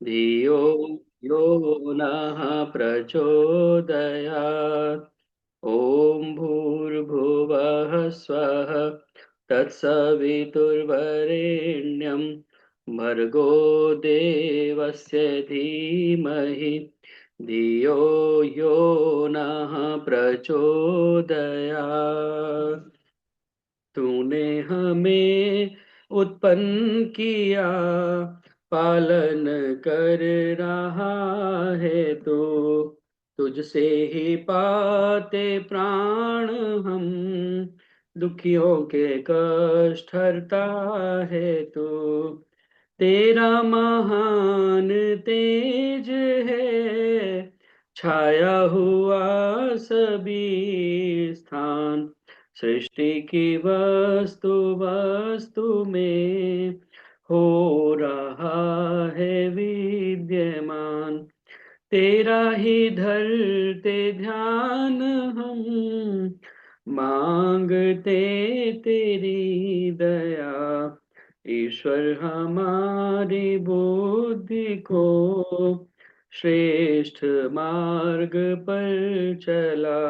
धियो यो नः प्रचोदयात्। ॐ भूर्भुवः स्वः तत्सवितुर्वरेण्यं भर्गो देवस्य धीमहि धियो यो नः प्रचोदयात्। तूने हमें उत्पन्न किया, पालन कर रहा है तो तुझसे ही पाते प्राण हम। दुखियों के कष्ट हरता है तो तेरा महान तेज है, छाया हुआ सभी स्थान। सृष्टि की वस्तु वस्तु में हो रहा है विद्यमान। तेरा ही धरते ध्यान हम, मांगते तेरी दया। ईश्वर हमारी बुद्धि को श्रेष्ठ मार्ग पर चला।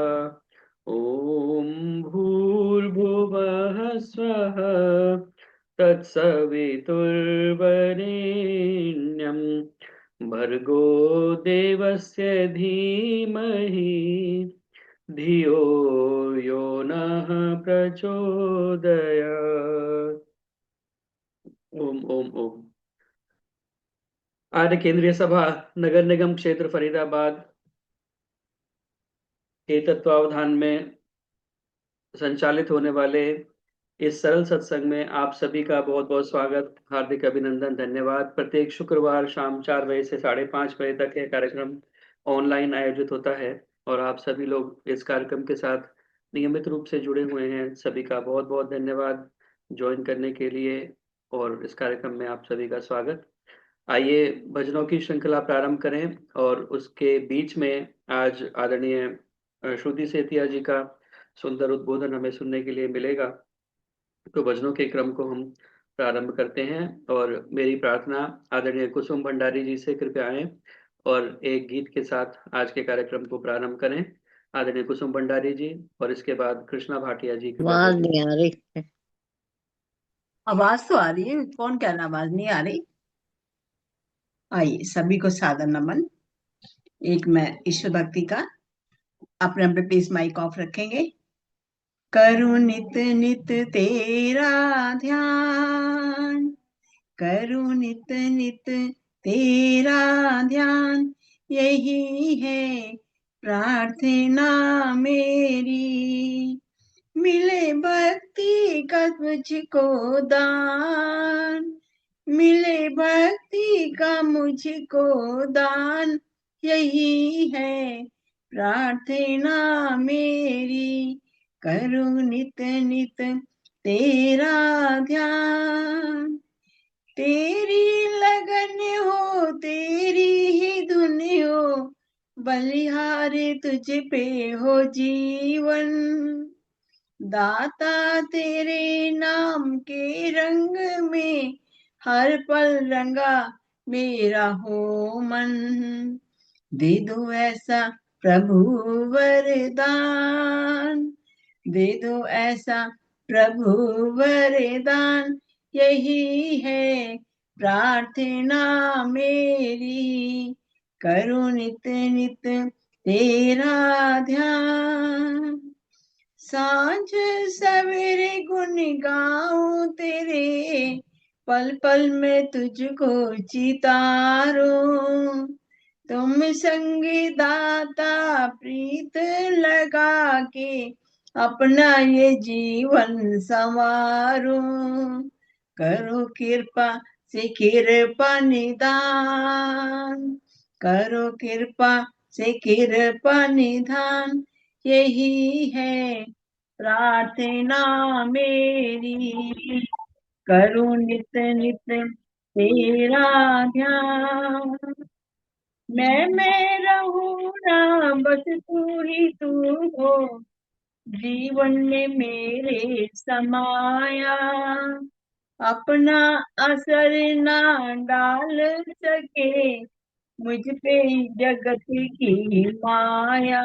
ओम भूर्भुवः स्वः तत्सवितुर्वरेण्यं भर्गो देवस्य धीमहि धियो यो नः प्रचोदयात्। ओम ओम ओम। आर्य केंद्रीय सभा नगर निगम क्षेत्र फरीदाबाद के तत्वावधान में संचालित होने वाले इस सरल सत्संग में आप सभी का बहुत बहुत स्वागत, हार्दिक अभिनंदन, धन्यवाद। प्रत्येक शुक्रवार शाम 4 बजे से 5:30 बजे तक यह कार्यक्रम ऑनलाइन आयोजित होता है और आप सभी लोग इस कार्यक्रम के साथ नियमित रूप से जुड़े हुए हैं। सभी का बहुत बहुत धन्यवाद ज्वाइन करने के लिए और इस कार्यक्रम में आप सभी का स्वागत। आइए भजनों की श्रृंखला प्रारंभ करें और उसके बीच में आज आदरणीय श्रुति सेतिया जी का सुंदर उद्बोधन हमें सुनने के लिए मिलेगा। तो भजनों के क्रम को हम प्रारंभ करते हैं और मेरी प्रार्थना आदरणीय कुसुम भंडारी जी से कृपया आए और एक गीत के साथ आज के कार्यक्रम को प्रारंभ करें। आदरणीय कुसुम भंडारी जी और इसके बाद कृष्णा भाटिया जी, कृपया आवाज बोलिए। नहीं आ रही। आवाज तो आ रही है, कौन कह रहा आवाज नहीं आ रही। आइए सभी को सादर नमन। एक मैं ईश्वर भक्ति का अपने अपने प्लीज माइक ऑफ रखेंगे। करूं नित नित तेरा ध्यान, करूं नित नित तेरा ध्यान, यही है प्रार्थना मेरी। मिले भक्ति का मुझको दान, मिले भक्ति का मुझको दान, यही है प्रार्थना मेरी। करूं नित नित तेरा ध्यान, तेरी लगन हो तेरी ही धुन हो, बलिहारी तुझ पे हो जीवन। दाता तेरे नाम के रंग में हर पल रंगा मेरा हो मन। दे दो ऐसा प्रभु वरदान, दे दो ऐसा प्रभु वरदान, यही है प्रार्थना मेरी। करूं नित नित तेरा ध्यान, सांझ सवेरे गुन गाऊं तेरे, पल पल में तुझको चितारूं। तुम संगी दाता प्रीत लगा के अपना ये जीवन संवारूं। करो कृपा से कृपा निदान, करो कृपा से कृपा निधान, यही है प्रार्थना मेरी। करूं नित नित तेरा ध्यान, मैं रहूं ना बस तू ही तू हो, जीवन में मेरे समाया। अपना असर ना डाल सके मुझ पे जगत की माया,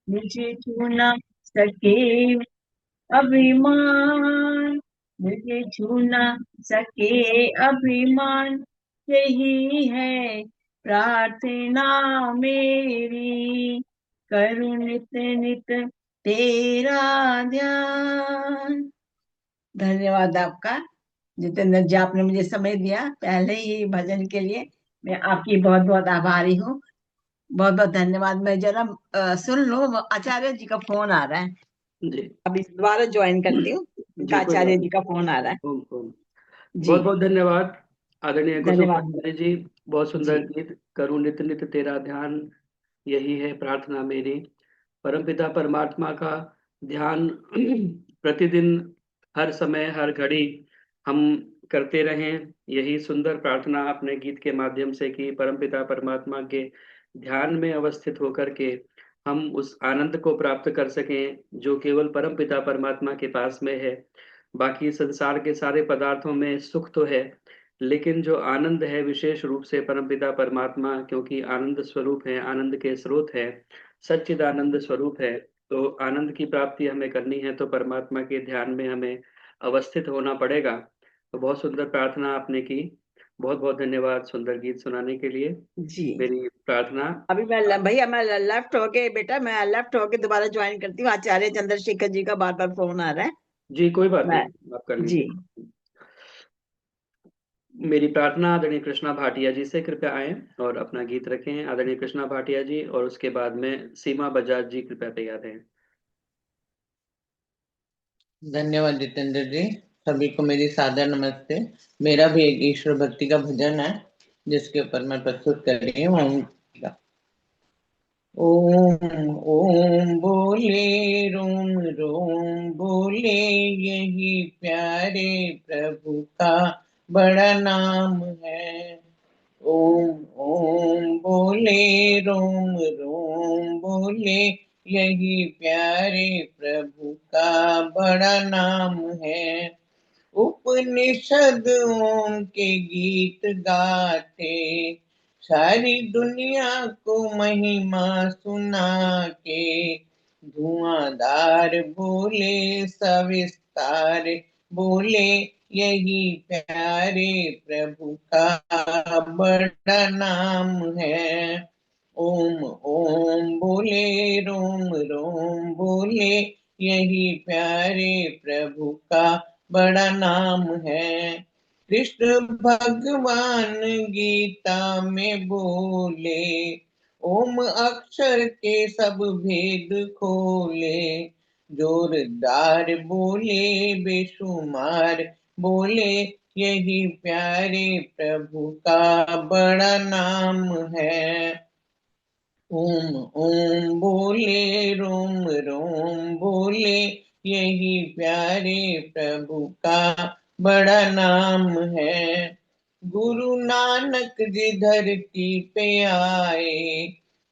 मुझे छू ना सके अभिमान, मुझे छू ना सके अभिमान। यही है प्रार्थना मेरी, करूं नित नित तेरा ध्यान। धन्यवाद आपका जितेंद्र जी, आपने मुझे समय दिया पहले ही भजन के लिए। मैं आपकी बहुत बहुत आभारी हूँ। बहुत बहुत धन्यवाद। मैं जरा सुन लो, आचार्य जी का फोन आ रहा है। जी अभी दोबारा ज्वाइन करती हूँ, उनका जी, कोई आचार्य बात जी नहीं। का फोन आ रहा है। ओम ओम। जी। बहुत बहुत धन्यवाद आदरणीय धन्यवाद। कुसुमाचार्य जी। बहुत सुंदर जी। गीत, करूं नित नित तेरा ध्यान, यही है प्रार्थना मेरी। परमपिता परमात्मा का ध्यान प्रतिदिन, हर समय, हर घड़ी हम करते रहें। यही सुंदर प्रार्थना अपने गीत के माध्यम से की, परमपिता परमात्मा के ध्यान में अवस्थित होकर के हम उस आनंद को प्राप्त कर सकें जो केवल परमपिता परमात्मा के पास में है। बाकी संसार के सारे पदार्थों में सुख तो है, लेकिन जो आनंद है विशेष रूप से परमपिता परमात्मा, क्योंकि आनंद स्वरूप है, आनंद के स्रोत है, सच्चिदानंद स्वरूप है। तो आनंद की प्राप्ति हमें करनी है तो परमात्मा के ध्यान में हमें अवस्थित होना पड़ेगा। तो बहुत सुंदर प्रार्थना आपने की। बहुत बहुत धन्यवाद सुंदर गीत सुनाने के लिए। जी। मेरी प्रार्थना। अभी मैं भैया मैं लेफ्ट होके, बेटा मैं लेफ्ट होके दोबारा ज्वाइन करती हूँ। आचार्य चंद्रशेखर जी का बार बार फोन आ रहा है। जी कोई बात मैं। नहीं, आप कर जी। लीजिए। मेरी प्रार्थना आदरणीय कृष्णा भाटिया जी से, कृपया आए और अपना गीत रखें आदरणीय कृष्णा भाटिया जी, और उसके बाद में सीमा बजाज जी कृपया तैयार हैं। धन्यवाद जितेंद्र जी। सभी को मेरी सादर नमस्ते। मेरा भी एक ईश्वर भक्ति का भजन है जिसके ऊपर मैं प्रस्तुत कर रही हूँ। ओम ओम बोले रोम रोम बोले, यही प्यारे प्रभु का बड़ा नाम है। ओम ओम बोले रोम रोम बोले, यही प्यारे प्रभु का बड़ा नाम है। उपनिषद ओम के गीत गाते, सारी दुनिया को महिमा सुना के, धुआंधार बोले सविस्तार बोले, यही प्यारे प्रभु का बड़ा नाम है। ओम ओम बोले रोम रोम बोले, यही प्यारे प्रभु का बड़ा नाम है। कृष्ण भगवान गीता में बोले, ओम अक्षर के सब भेद खोले, जोरदार बोले बेशुमार बोले, यही प्यारे प्रभु का बड़ा नाम है। ओम ओम बोले रोम रोम बोले, यही प्यारे प्रभु का बड़ा नाम है। गुरु नानक जी धरती पे आए,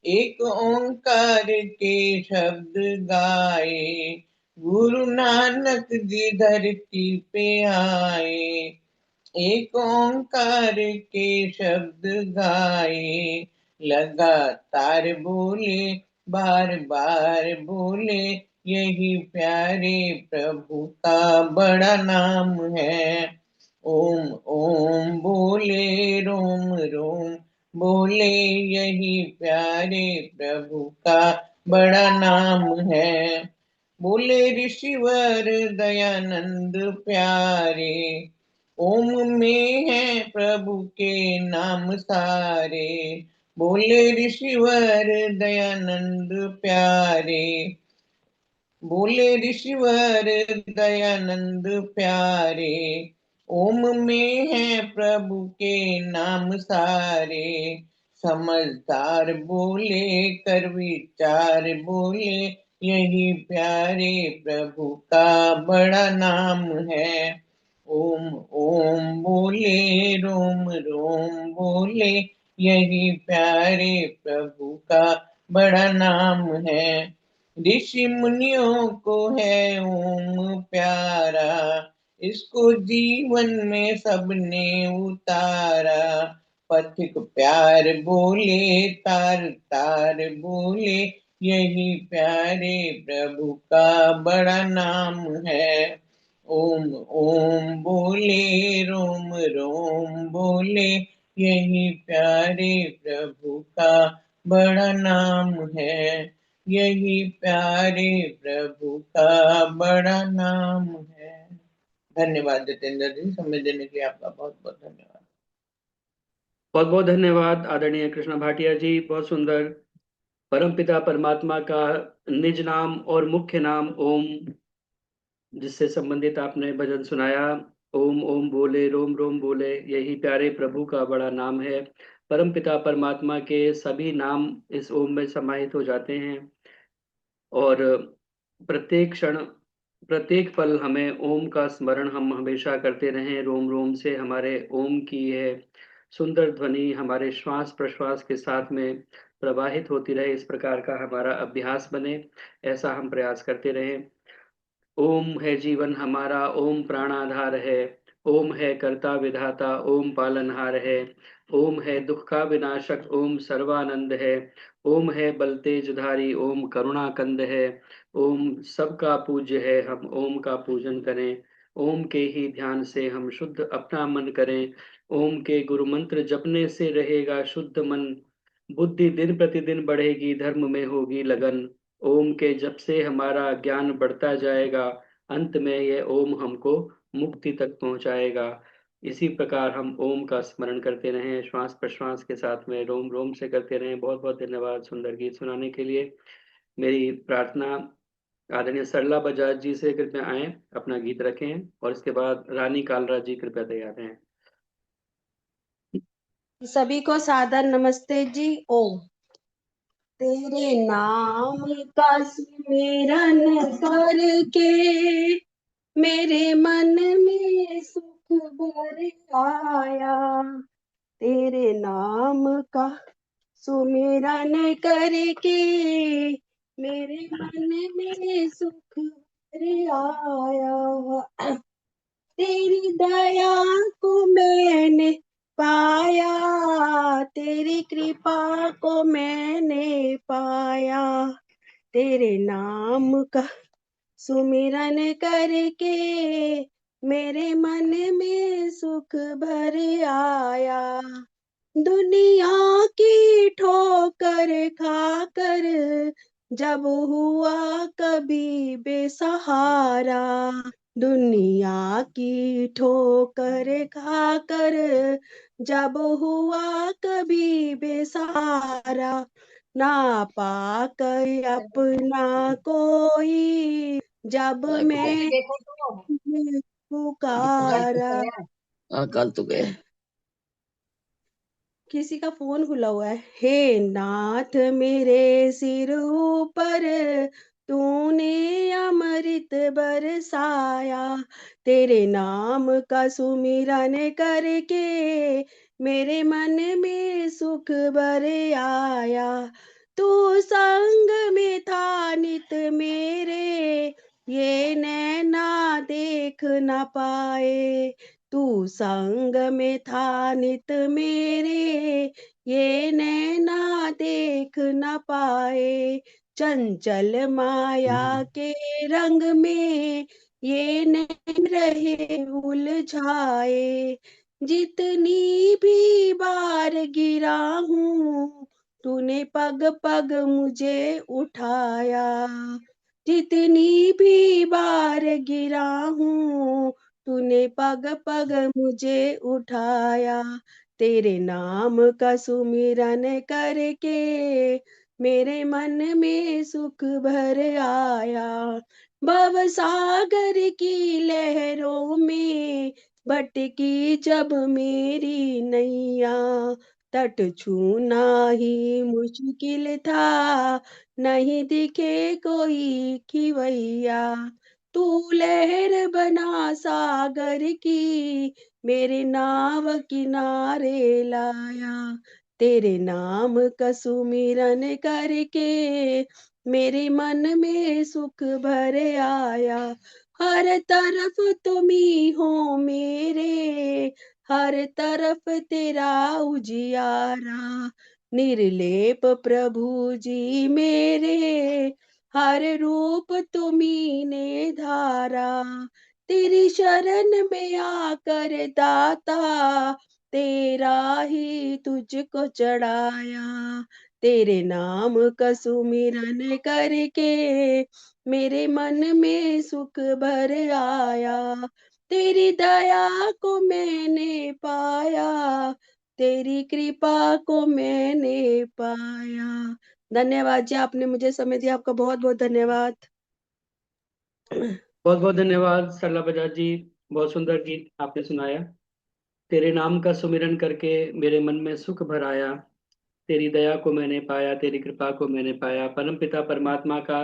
एक ओंकार के शब्द गाए। गुरु नानक जी धरती पे आए, एक ओंकार के शब्द गाए। लगातार बोले बार बार बोले, यही प्यारे प्रभु का बड़ा नाम है। ओम ओम बोले रोम रोम बोले, यही प्यारे प्रभु का बड़ा नाम है। बोले ऋषिवर दयानंद प्यारे, ओम में है प्रभु के नाम सारे। बोले ऋषिवर दयानंद प्यारे, बोले ऋषिवर दयानंद प्यारे, ओम में है प्रभु के नाम सारे। समझदार बोले कर विचार बोले, यही प्यारे प्रभु का बड़ा नाम है। ओम ओम बोले रोम रोम बोले, यही प्यारे प्रभु का बड़ा नाम है। ऋषि मुनियों को है ओम प्यारा, इसको जीवन में सबने उतारा। पथिक प्यार बोले तार तार बोले, यही प्यारे प्रभु का बड़ा नाम है। ओम ओम बोले रोम रोम बोले, यही प्यारे प्रभु का बड़ा नाम है। यही प्यारे प्रभु का बड़ा नाम है। धन्यवाद जितेंद्र जी, समय देने के लिए आपका बहुत बहुत धन्यवाद। बहुत बहुत धन्यवाद आदरणीय कृष्णा भाटिया जी, बहुत सुंदर। परमपिता परमात्मा का निज नाम और मुख्य नाम ओम, जिससे संबंधित आपने भजन सुनाया। ओम ओम बोले रोम रोम बोले, यही प्यारे प्रभु का बड़ा नाम है। परमपिता परमात्मा के सभी नाम इस ओम में समाहित हो जाते हैं, और प्रत्येक क्षण प्रत्येक पल हमें ओम का स्मरण हम हमेशा करते रहें। रोम रोम से हमारे ओम की यह सुंदर ध्वनि हमारे श्वास प्रश्वास के साथ में प्रवाहित होती रहे, इस प्रकार का हमारा अभ्यास बने, ऐसा हम प्रयास करते रहें। ओम है जीवन हमारा, ओम प्राणाधार है। ओम है कर्ता विधाता, ओम पालनहार है। ओम है दुख का विनाशक, ओम सर्वानंद है। ओम है बल तेजधारी, ओम करुणा कंद है। ओम सबका पूज्य है, हम ओम का पूजन करें। ओम के ही ध्यान से हम शुद्ध अपना मन करें। ओम के गुरु मंत्र जपने से रहेगा शुद्ध मन। बुद्धि दिन प्रतिदिन बढ़ेगी, धर्म में होगी लगन। ओम के जप से हमारा ज्ञान बढ़ता जाएगा, अंत में यह ओम हमको मुक्ति तक पहुंचाएगा। इसी प्रकार हम ओम का स्मरण करते रहें, श्वास प्रश्वास के साथ में रोम रोम से करते रहें। बहुत बहुत धन्यवाद सुंदर गीत सुनाने के लिए। मेरी प्रार्थना आदरणीय सरला बजाज जी से, कृपया आए, अपना गीत रखें, और इसके बाद रानी कालरा जी कृपया तैयार रहें। सभी को सादर नमस्ते जी। ओम। तेरे नाम का सुमिरन करके मेरे मन में सुख भर आया। तेरे नाम का सुमिरन करके मेरे मन में सुख भर आया। तेरी दया को मैंने पाया, तेरी कृपा को मैंने पाया। तेरे नाम का सुमिरन करके मेरे मन में सुख भर आया। दुनिया की ठोकर खाकर जब हुआ कभी बेसहारा, दुनिया की ठोकर खाकर जब हुआ कभी बेसहारा, ना पाकर अपना कोई जब मैं पुकारा। कल तो गए। किसी का फोन खुला हुआ है। हे नाथ मेरे सिर ऊपर तूने अमृत बरसाया, तेरे नाम का सुमिरन करके मेरे मन में सुख भर आया। तू संग में था नित मेरे, ये नैना देख न पाए। तू संग में था नित मेरे, ये नैना देख न पाए। चंचल माया के रंग में ये नैन रहे उलझाए। जितनी भी बार गिरा हूँ तूने पग पग मुझे उठाया। जितनी भी बार गिरा हूँ तूने पग पग मुझे उठाया। तेरे नाम का सुमिरन करके मेरे मन में सुख भर आया। भव सागर की लहरों में भटकी जब मेरी नैया, तट छूना ही मुश्किल था, नहीं दिखे कोई खिवैया। तू लहर बना सागर की मेरे नाव किनारे लाया। तेरे नाम का सुमिरन करके मेरे मन में सुख भर आया। हर तरफ तुम ही हो मेरे, हर तरफ तेरा उजियारा। निर्लेप प्रभु जी मेरे, हर रूप तुम्ही ने धारा। तेरी शरण में आकर दाता, तेरा ही तुझको चढ़ाया। तेरे नाम का सुमिरन करके मेरे मन में सुख भर आया। तेरी दया को मैंने पाया, तेरी कृपा को मैंने पाया। धन्यवाद जी, आपने मुझे समय दिया। आपका बहुत बहुत धन्यवाद। बहुत बहुत धन्यवाद सरला बजाज जी। बहुत सुंदर गीत आपने सुनाया। तेरे नाम का सुमिरन करके मेरे मन में सुख भर आया। तेरी दया को मैंने पाया, तेरी कृपा को मैंने पाया। परमपिता परमात्मा का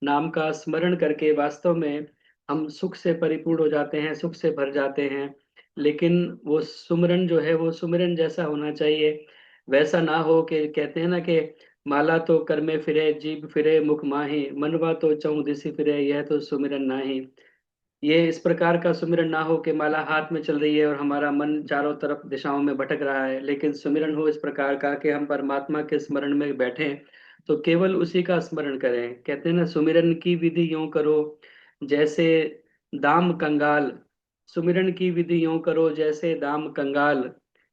नाम का स्मरण करके वास्तव में हम सुख से परिपूर्ण हो जाते हैं, सुख से भर जाते हैं। लेकिन वो सुमिरन जो है वो सुमिरन जैसा होना चाहिए। वैसा ना हो कि कहते हैं ना कि माला तो कर में फिरे, जीभ फिरे मुख माही, मनवा तो चौं दिसि फिरे, यह तो सुमिरन नाही। ये इस प्रकार का सुमिरन ना हो कि माला हाथ में चल रही है और हमारा मन चारों तरफ दिशाओं में भटक रहा है, लेकिन सुमिरन हो इस प्रकार का कि हम परमात्मा के स्मरण में बैठे तो केवल उसी का स्मरण करें। कहते हैं ना, सुमिरन की विधि यूं करो जैसे दाम कंगाल। सुमिरन की विधि यूं करो जैसे दाम कंगाल,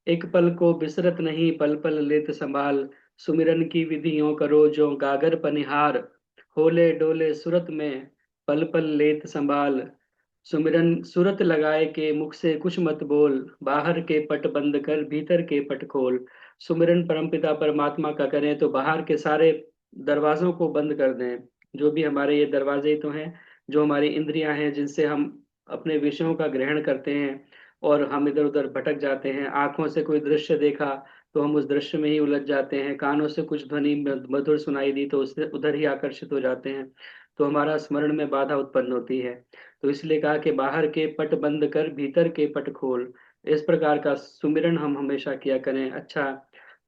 एक पल को बिसरत नहीं पल पल लेत संभाल। सुमिरन की विधि यूं करो जो गागर पनिहार, होले डोले सुरत में पल पल लेत संभाल। सुमिरन सुरत लगाए के मुख से कुछ मत बोल, बाहर के पट बंद कर भीतर के पट खोल। सुमिरन परमपिता परमात्मा का करें तो बाहर के सारे दरवाजों को बंद कर दें। जो भी हमारे ये दरवाजे ही तो हैं, जो हमारी इंद्रियां हैं जिनसे हम अपने विषयों का ग्रहण करते हैं और हम इधर उधर भटक जाते हैं। आंखों से कोई दृश्य देखा तो हम उस दृश्य में ही उलझ जाते हैं, कानों से कुछ ध्वनि मधुर सुनाई दी तो उससे उधर ही आकर्षित हो जाते हैं। तो हमारा स्मरण में बाधा उत्पन्न होती है। तो इसलिए कहा कि बाहर के पट बंद कर भीतर के पट खोल। इस प्रकार का सुमिरन हम हमेशा किया करें। अच्छा,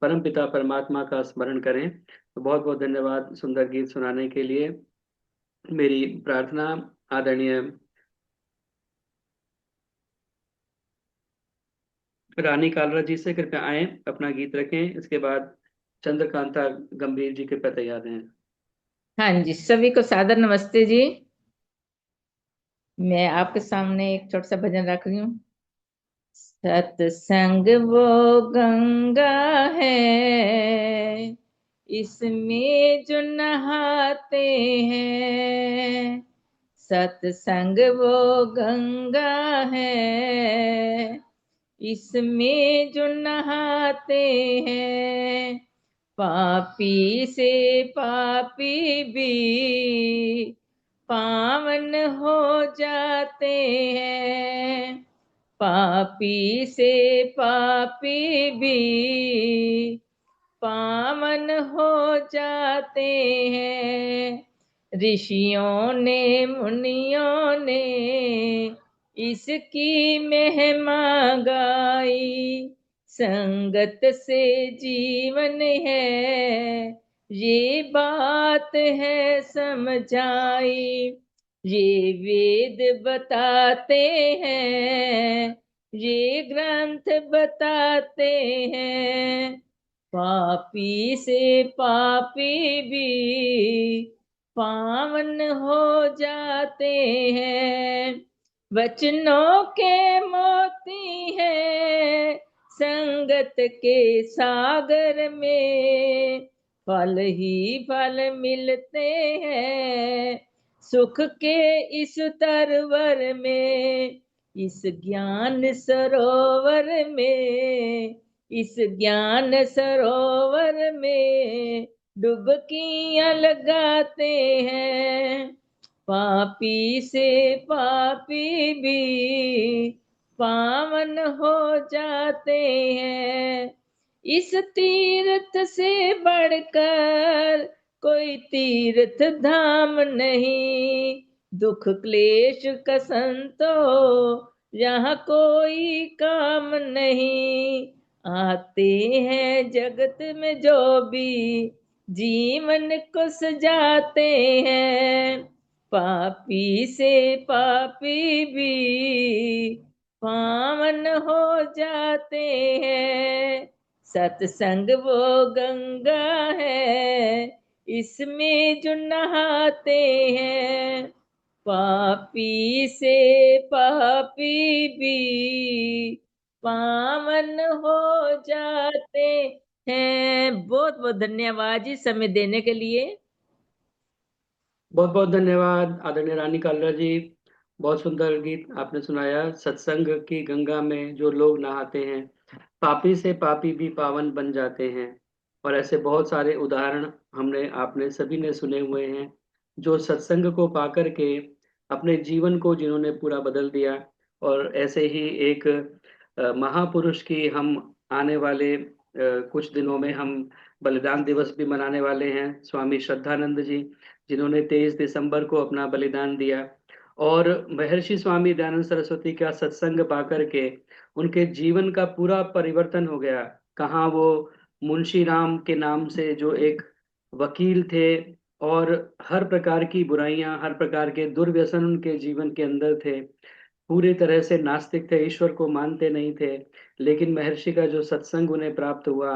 परम पिता परमात्मा का स्मरण करें। तो बहुत बहुत धन्यवाद सुंदर गीत सुनाने के लिए। मेरी प्रार्थना आदरणीय रानी कालरा जी से, कृपया आए अपना गीत रखें। इसके बाद चंद्रकांता गंभीर जी कृपया तैयार हैं। हाँ जी, सभी को सादर नमस्ते जी। मैं आपके सामने एक छोटा सा भजन रख रही हूँ। सत्संग वो गंगा है, इसमें जो नहाते हैं। सत्संग वो गंगा है, इसमें जो नहाते हैं। पापी से पापी भी पावन हो जाते हैं। पापी से पापी भी पावन हो जाते हैं। ऋषियों ने मुनियों ने इसकी महिमा गाई। संगत से जीवन है, ये बात है समझाई। ये वेद बताते हैं, ये ग्रंथ बताते हैं। पापी से पापी भी पावन हो जाते हैं। वचनों के मोती हैं संगत के सागर में, फल ही फल मिलते हैं सुख के इस तरवर में। इस ज्ञान सरोवर में, इस ज्ञान सरोवर में डुबकियां लगाते हैं। पापी से पापी भी पावन हो जाते हैं। इस तीर्थ से बढ़कर कोई तीर्थ धाम नहीं। दुख क्लेश का संतो यहाँ कोई काम नहीं। आते हैं जगत में जो भी जीवन को सजाते हैं। पापी से पापी भी पावन हो जाते हैं। सत्संग वो गंगा है, इसमें जो नहाते हैं। पापी से पापी भी पावन हो जाते हैं। बहुत बहुत धन्यवाद जी समय देने के लिए। बहुत बहुत धन्यवाद आदरणीय रानी कालरा जी। बहुत सुंदर गीत आपने सुनाया। सत्संग की गंगा में जो लोग नहाते हैं, पापी से पापी भी पावन बन जाते हैं। और ऐसे बहुत सारे उदाहरण हमने आपने सभी ने सुने हुए हैं, जो सत्संग को पाकर के अपने जीवन को जिन्होंने पूरा बदल दिया। और ऐसे ही एक महापुरुष की हम आने वाले कुछ दिनों में हम बलिदान दिवस भी मनाने वाले हैं, स्वामी श्रद्धानंद जी, जिन्होंने 23 दिसंबर को अपना बलिदान दिया। और महर्षि स्वामी दयानंद सरस्वती का सत्संग पा करके उनके जीवन का पूरा परिवर्तन हो गया। कहाँ वो मुंशी राम के नाम से जो एक वकील थे, और हर प्रकार की बुराइयां, हर प्रकार के दुर्व्यसन उनके जीवन के अंदर थे, पूरी तरह से नास्तिक थे, ईश्वर को मानते नहीं थे। लेकिन महर्षि का जो सत्संग उन्हें प्राप्त हुआ,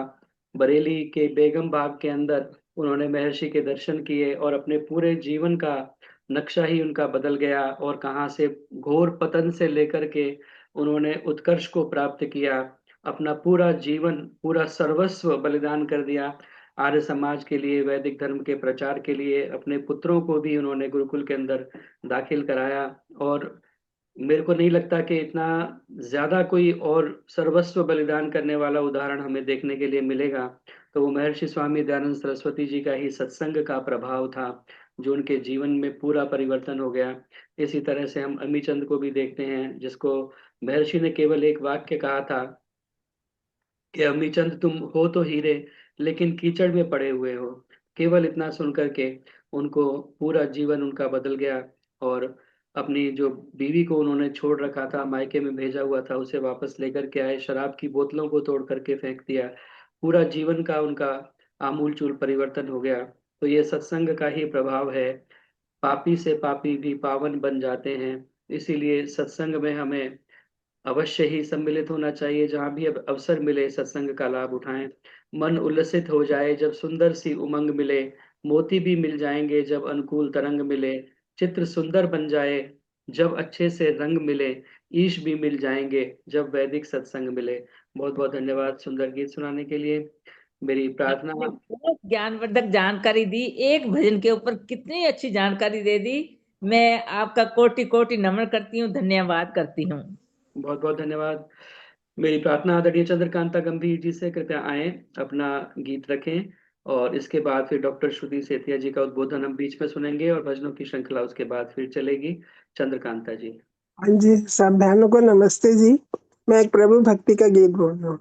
बरेली के बेगम बाग के अंदर उन्होंने महर्षि के दर्शन किए और अपने पूरे जीवन का नक्शा ही उनका बदल गया। और कहाँ से घोर पतन से लेकर के उन्होंने उत्कर्ष को प्राप्त किया। अपना पूरा जीवन, पूरा सर्वस्व बलिदान कर दिया आर्य समाज के लिए, वैदिक धर्म के प्रचार के लिए। अपने पुत्रों को भी उन्होंने गुरुकुल के अंदर दाखिल कराया। और मेरे को नहीं लगता कि इतना ज्यादा कोई और सर्वस्व बलिदान करने वाला उदाहरण हमें देखने के लिए मिलेगा। तो वो महर्षि स्वामी दयानंद सरस्वती जी का ही सत्संग का प्रभाव था, जो उनके जीवन में पूरा परिवर्तन हो गया। इसी तरह से हम अमीचंद को भी देखते हैं, जिसको महर्षि ने केवल एक वाक्य कहा था कि अमीचंद तुम हो तो हीरे, लेकिन कीचड़ में पड़े हुए हो। केवल इतना सुन करके उनको पूरा जीवन उनका बदल गया। और अपनी जो बीवी को उन्होंने छोड़ रखा था, मायके में भेजा हुआ था, उसे वापस लेकर के आए, शराब की बोतलों को तोड़ करके फेंक दिया। पूरा जीवन का उनका आमूल चूल परिवर्तन हो गया। तो ये सत्संग का ही प्रभाव है। पापी से पापी भी पावन बन जाते हैं। इसीलिए सत्संग में हमें अवश्य ही सम्मिलित होना चाहिए। जहाँ भी अब अवसर मिले सत्संग का लाभ उठाएं। मन उल्लसित हो जाए जब सुंदर सी उमंग मिले, मोती भी मिल जाएंगे जब अनुकूल तरंग मिले। चित्र सुंदर बन जाए जब अच्छे से रंग मिले, ईश भी मिल जाएंगे जब वैदिक सत्संग मिले। बहुत बहुत धन्यवाद सुंदर गीत सुनाने के लिए। मेरी प्रार्थना। आपने बहुत ज्ञानवर्धक जानकारी दी। एक भजन के ऊपर कितनी अच्छी जानकारी दे दी। मैं आपका कोटि कोटि नमन करती हूँ, धन्यवाद करती हूँ। बहुत बहुत धन्यवाद। मेरी प्रार्थना आदरणीय चंद्रकांता गंभीर जी से, कृपया आए, अपना गीत रखें। और इसके बाद फिर डॉक्टर श्रुति सेतिया जी का उद्बोधन हम बीच में सुनेंगे, और भजनों की श्रृंखला उसके बाद फिर चलेगी। चंद्रकांता जी। हाँ जी, सब बहनों को नमस्ते जी। मैं एक प्रभु भक्ति का गीत बोल रहा हूँ।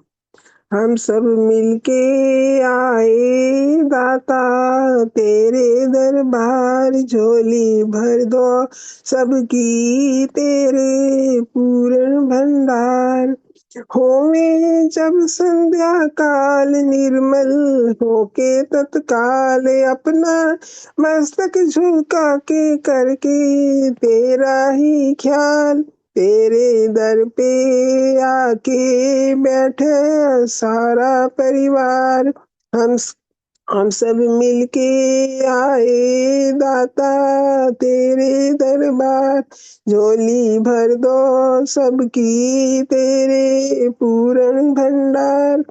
हम सब मिलके आए दाता तेरे दरबार, झोली भर दो सबकी तेरे पूर्ण भंडार। होवे जब संध्या काल, निर्मल होके तत्काल, अपना मस्तक झुका के करके तेरा ही ख्याल। तेरे दर पे आके बैठे सारा परिवार। हम सब मिलके आए दाता तेरे दरबार, झोली भर दो सबकी तेरे पूर्ण भंडार।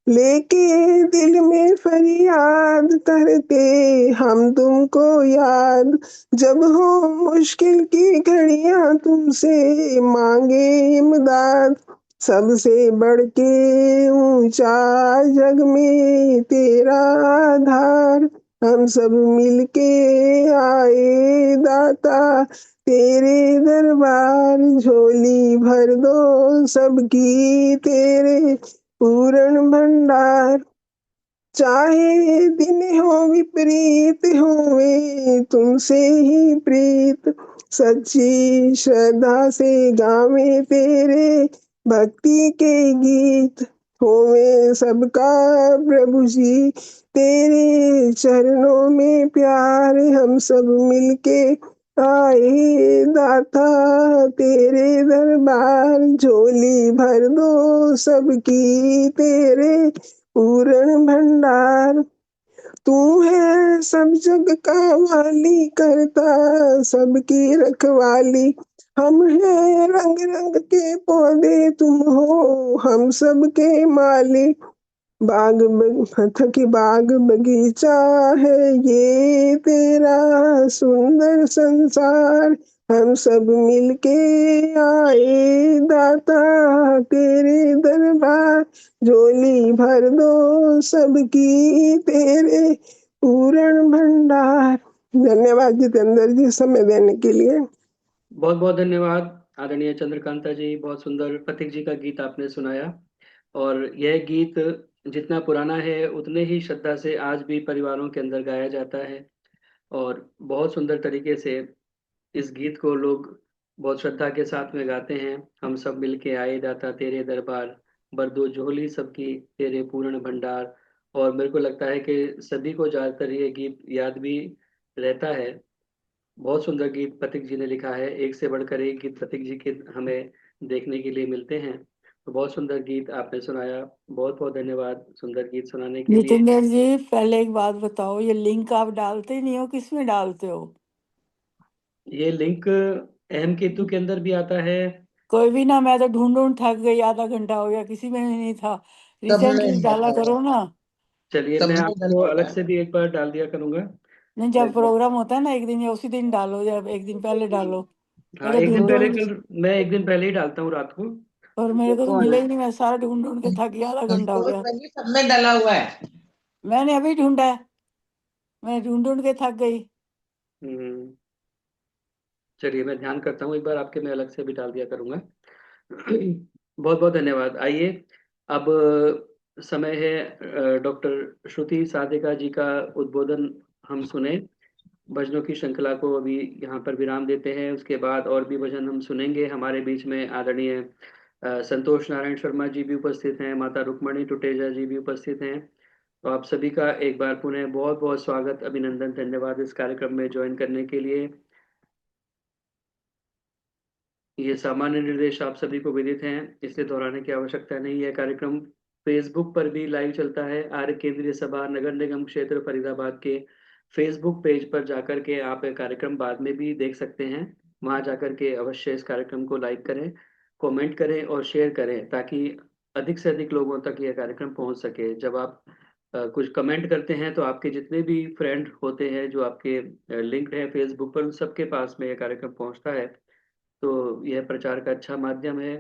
लेके दिल में फरियाद करते हम तुमको याद, जब हो मुश्किल की घड़ियां तुमसे मांगे इमदाद। सबसे बढ़ के ऊंचा जग में तेरा आधार। हम सब मिलके आए दाता तेरे दरबार, झोली भर दो सबकी तेरे पूर्ण भंडार। चाहे दिन हो विपरीत होवे तुमसे ही प्रीत, सच्ची श्रद्धा से गावे तेरे भक्ति के गीत। होवे सबका प्रभु जी तेरे चरणों में प्यार, हम सब मिलके आए दाता तेरे दरबार, झोली भर दो सबकी तेरे पूर्ण भंडार। तू है सब जग का वाली, करता सबकी रखवाली। हम हैं रंग रंग के पौधे, तुम हो हम सब के माली। बाग बगीचा है ये तेरा सुंदर संसार। हम सब मिलके आए दाता तेरे दरबार, झोली भर दो सबकी तेरे पूर्ण भंडार। धन्यवाद जितेंद्र जी समय देने के लिए। बहुत बहुत धन्यवाद आदरणीय चंद्रकांता जी, बहुत सुंदर प्रतीक जी का गीत आपने सुनाया। और यह गीत जितना पुराना है उतने ही श्रद्धा से आज भी परिवारों के अंदर गाया जाता है। और बहुत सुंदर तरीके से इस गीत को लोग बहुत श्रद्धा के साथ में गाते हैं। हम सब मिलके आए दाता तेरे दरबार, भर दो झोली सबकी तेरे पूर्ण भंडार। और मेरे को लगता है कि सभी को ज्यादातर ये गीत याद भी रहता है। बहुत सुंदर गीत प्रतीक जी ने लिखा है, एक से बढ़कर एक गीत प्रतीक जी के हमें देखने के लिए मिलते हैं। तो बहुत सुंदर गीत आपने सुनाया, बहुत बहुत धन्यवाद सुंदर गीत सुनाने के लिए। जितेंद्र जी पहले एक बात बताओ, ये लिंक आप डालते नहीं हो, किस में डालते हो? ये लिंक अहम केतु के अंदर भी आता है। कोई भी ना, मैं तो ढूंढ ढूंढ थक गई, आधा घंटा हो गया, किसी में भी नहीं था। सब में रिसेंटली डाला डाला हुआ करो है, ना। चलिए सब मैं में आपको डाला हुआ अलग है। से भी एक बार डाल दिया करूंगा। नहीं, तो जब एक बार, प्रोग्राम होता है ना एक दिन या उसी दिन डालो, या एक दिन पहले डालो। मैं हाँ तो एक दिन ढूंढ पहले, ढूंढ कल मैं एक दिन पहले ही डालता हूँ रात को। और मेरे को तो कौन मिला है? ही नहीं, मैं सारा ढूंढ ढूंढ के थक गया, आधा घंटा हो संतोष गया। भाई सब में डाला हुआ है। मैंने अभी ढूंढा है, मैं ढूंढ ढूंढ के थक गई। हम्म, चलिए मैं ध्यान करता हूँ, एक बार आपके मैं अलग से भी डाल दिया करूंगा। बहुत बहुत धन्यवाद। आइए अब समय है डॉक्टर श्रुति साधिका जी का उद्बोधन हम सुने। भजनों की श्रृंखला को अभी यहाँ पर विराम देते हैं, उसके बाद और भी भजन हम सुनेंगे। हमारे बीच में आदरणीय संतोष नारायण शर्मा जी भी उपस्थित हैं, माता रुक्मणी टुटेजा जी भी उपस्थित हैं। तो आप सभी का एक बार पुनः बहुत बहुत स्वागत, अभिनंदन, धन्यवाद इस कार्यक्रम में ज्वाइन करने के लिए। ये सामान्य निर्देश आप सभी को विदित हैं, इसलिए दोहराने की आवश्यकता नहीं है। कार्यक्रम फेसबुक पर भी लाइव चलता है। आर्य केंद्रीय सभा नगर निगम क्षेत्र फरीदाबाद के फेसबुक पेज पर जाकर के आप ये कार्यक्रम बाद में भी देख सकते हैं। वहां जाकर के अवश्य इस कार्यक्रम को लाइक करें, कमेंट करें और शेयर करें, ताकि अधिक से अधिक लोगों तक यह कार्यक्रम पहुंच सके। जब आप कुछ कमेंट करते हैं तो आपके जितने भी फ्रेंड होते हैं जो आपके लिंक्ड है फेसबुक पर, उन सबके पास में यह कार्यक्रम पहुंचता है। तो यह प्रचार का अच्छा माध्यम है।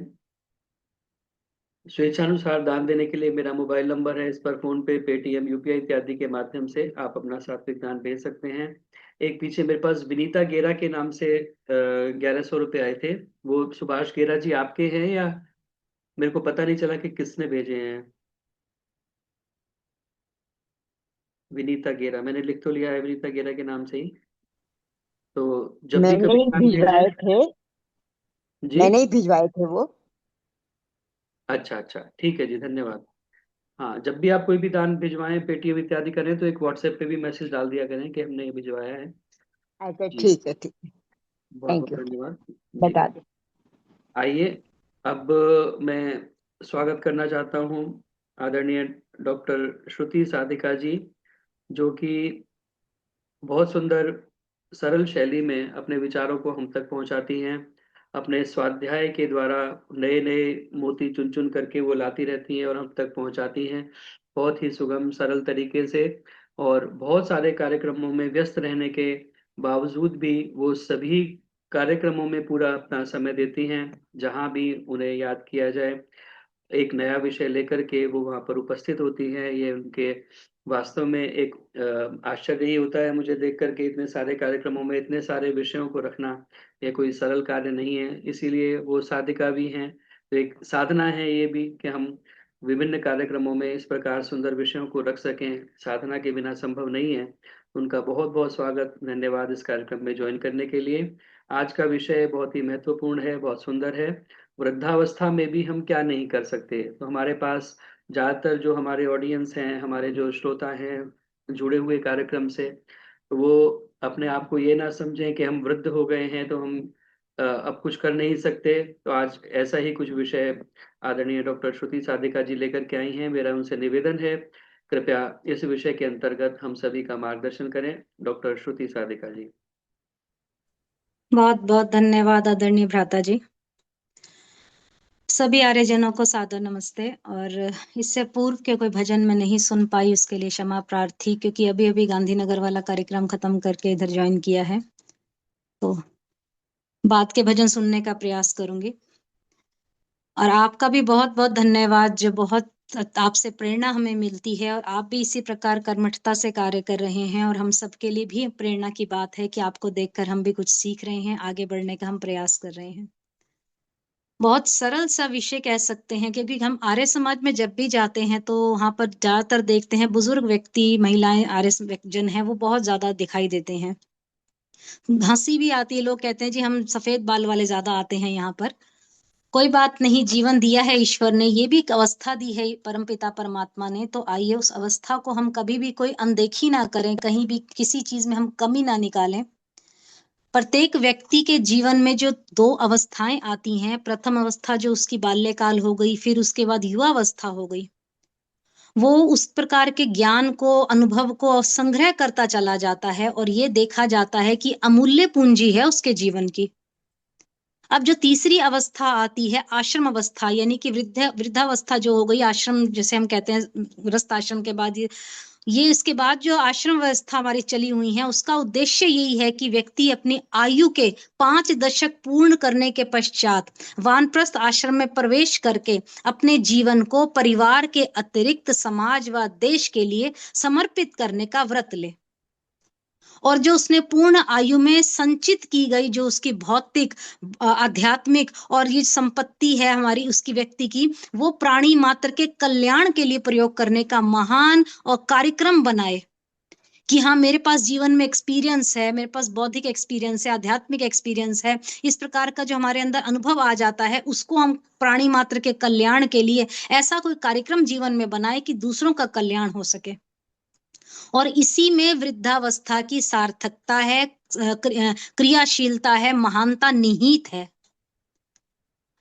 स्वेच्छानुसार दान देने के लिए मेरा मोबाइल नंबर है, इस पर फोन पे, पेटीएम, यूपीआई इत्यादि के माध्यम से आप अपना सात्विक दान भेज सकते हैं। एक पीछे मेरे पास विनीता गेरा के नाम से 1100 रुपये आए थे। वो सुभाष गेरा जी आपके हैं या मेरे को पता नहीं चला कि किसने भेजे हैं। विनीता गेरा मैंने लिख तो लिया है विनीता गेरा के नाम से ही। तो जब भी मैंने कभी ही दान भेजें। भिजवाए थे, जी, मैंने ही भिजवाए थे वो। अच्छा अच्छा, ठीक है जी, धन्यवाद। हाँ, जब भी आप कोई भी दान भिजवाएं, पेटीएम इत्यादि करें, तो एक व्हाट्सएप पे भी मैसेज डाल दिया करें कि हमने ये भिजवाया है। अच्छा जी, ठीक है, ठीक है। बहुत थैंक बहुत यू। धन्यवाद। जी, बता दो। आइए अब मैं स्वागत करना चाहता हूँ आदरणीय डॉक्टर श्रुति साधिका जी, जो कि बहुत सुंदर सरल शैली में अपने विचारों को हम तक पहुंचाती हैं। अपने स्वाध्याय के द्वारा नए नए मोती चुन चुन करके वो लाती रहती हैं और हम तक पहुंचाती हैं, बहुत ही सुगम सरल तरीके से। और बहुत सारे कार्यक्रमों में व्यस्त रहने के बावजूद भी वो सभी कार्यक्रमों में पूरा अपना समय देती हैं। जहां भी उन्हें याद किया जाए, एक नया विषय लेकर के वो वहां पर उपस्थित होती हैं। ये उनके वास्तव में एक आश्चर्य ही होता है मुझे देख करके, इतने सारे कार्यक्रमों में इतने सारे विषयों को रखना ये कोई सरल कार्य नहीं है। इसीलिए वो साधिका भी हैं। तो एक साधना है ये भी कि हम विभिन्न कार्यक्रमों में इस प्रकार सुंदर विषयों को रख सकें, साधना के बिना संभव नहीं है। उनका बहुत बहुत स्वागत, धन्यवाद इस कार्यक्रम में ज्वाइन करने के लिए। आज का विषय बहुत ही महत्वपूर्ण है, बहुत सुंदर है। वृद्धावस्था में भी हम क्या नहीं कर सकते। तो हमारे पास ज्यादातर जो हमारे ऑडियंस हैं, हमारे जो श्रोता हैं जुड़े हुए कार्यक्रम से, वो अपने आप को ये ना समझें कि हम वृद्ध हो गए हैं तो हम अब कुछ कर नहीं सकते। तो आज ऐसा ही कुछ विषय आदरणीय डॉक्टर श्रुति साधिका जी लेकर के आई हैं। मेरा उनसे निवेदन है, कृपया इस विषय के अंतर्गत हम सभी का मार्गदर्शन करें। डॉक्टर श्रुति साधिका जी। बहुत बहुत धन्यवाद आदरणीय भ्राता जी। सभी आर्यजनों को सादर नमस्ते। और इससे पूर्व के कोई भजन में नहीं सुन पाई उसके लिए क्षमा प्रार्थी, क्योंकि अभी अभी गांधीनगर वाला कार्यक्रम खत्म करके इधर ज्वाइन किया है, तो बाद के भजन सुनने का प्रयास करूंगी। और आपका भी बहुत बहुत धन्यवाद, जो बहुत आपसे प्रेरणा हमें मिलती है, और आप भी इसी प्रकार कर्मठता से कार्य कर रहे हैं, और हम सबके लिए भी प्रेरणा की बात है कि आपको देखकर हम भी कुछ सीख रहे हैं, आगे बढ़ने का हम प्रयास कर रहे हैं। बहुत सरल सा विषय कह सकते हैं, क्योंकि हम आर्य समाज में जब भी जाते हैं तो वहां पर ज्यादातर देखते हैं बुजुर्ग व्यक्ति, महिलाएं, आर्य जन है वो बहुत ज्यादा दिखाई देते हैं। हंसी भी आती है, लोग कहते हैं जी हम सफेद बाल वाले ज्यादा आते हैं यहाँ पर। कोई बात नहीं, जीवन दिया है ईश्वर ने, ये भी एक अवस्था दी है परमपिता परमात्मा ने, तो आइए उस अवस्था को हम कभी भी कोई अनदेखी ना करें, कहीं भी किसी चीज में हम कमी ना निकालें। प्रत्येक व्यक्ति के जीवन में जो 2 अवस्थाएं आती हैं, प्रथम अवस्था जो उसकी बाल्यकाल हो गई, फिर उसके बाद युवा अवस्था हो गई, वो उस प्रकार के ज्ञान को, अनुभव को संग्रह करता चला जाता है, और ये देखा जाता है कि अमूल्य पूंजी है उसके जीवन की। अब जो तीसरी अवस्था आती है आश्रम अवस्था, यानी कि वृद्धावस्था जो हो गई, आश्रम जैसे हम कहते हैं, गृहस्थ आश्रम के बाद ये इसके बाद जो आश्रम व्यवस्था हमारी चली हुई है, उसका उद्देश्य यही है कि व्यक्ति अपनी आयु के 5 दशक पूर्ण करने के पश्चात वानप्रस्थ आश्रम में प्रवेश करके अपने जीवन को परिवार के अतिरिक्त समाज व देश के लिए समर्पित करने का व्रत ले। और जो उसने पूर्ण आयु में संचित की गई, जो उसकी भौतिक, आध्यात्मिक और ये संपत्ति है हमारी उसकी व्यक्ति की, वो प्राणी मात्र के कल्याण के लिए प्रयोग करने का महान और कार्यक्रम बनाए कि हाँ मेरे पास जीवन में एक्सपीरियंस है, मेरे पास बौद्धिक एक्सपीरियंस है, आध्यात्मिक एक्सपीरियंस है, इस प्रकार का जो हमारे अंदर अनुभव आ जाता है, उसको हम प्राणी मात्र के कल्याण के लिए ऐसा कोई कार्यक्रम जीवन में बनाए कि दूसरों का कल्याण हो सके। और इसी में वृद्धावस्था की सार्थकता है, क्रियाशीलता है, महानता निहित है।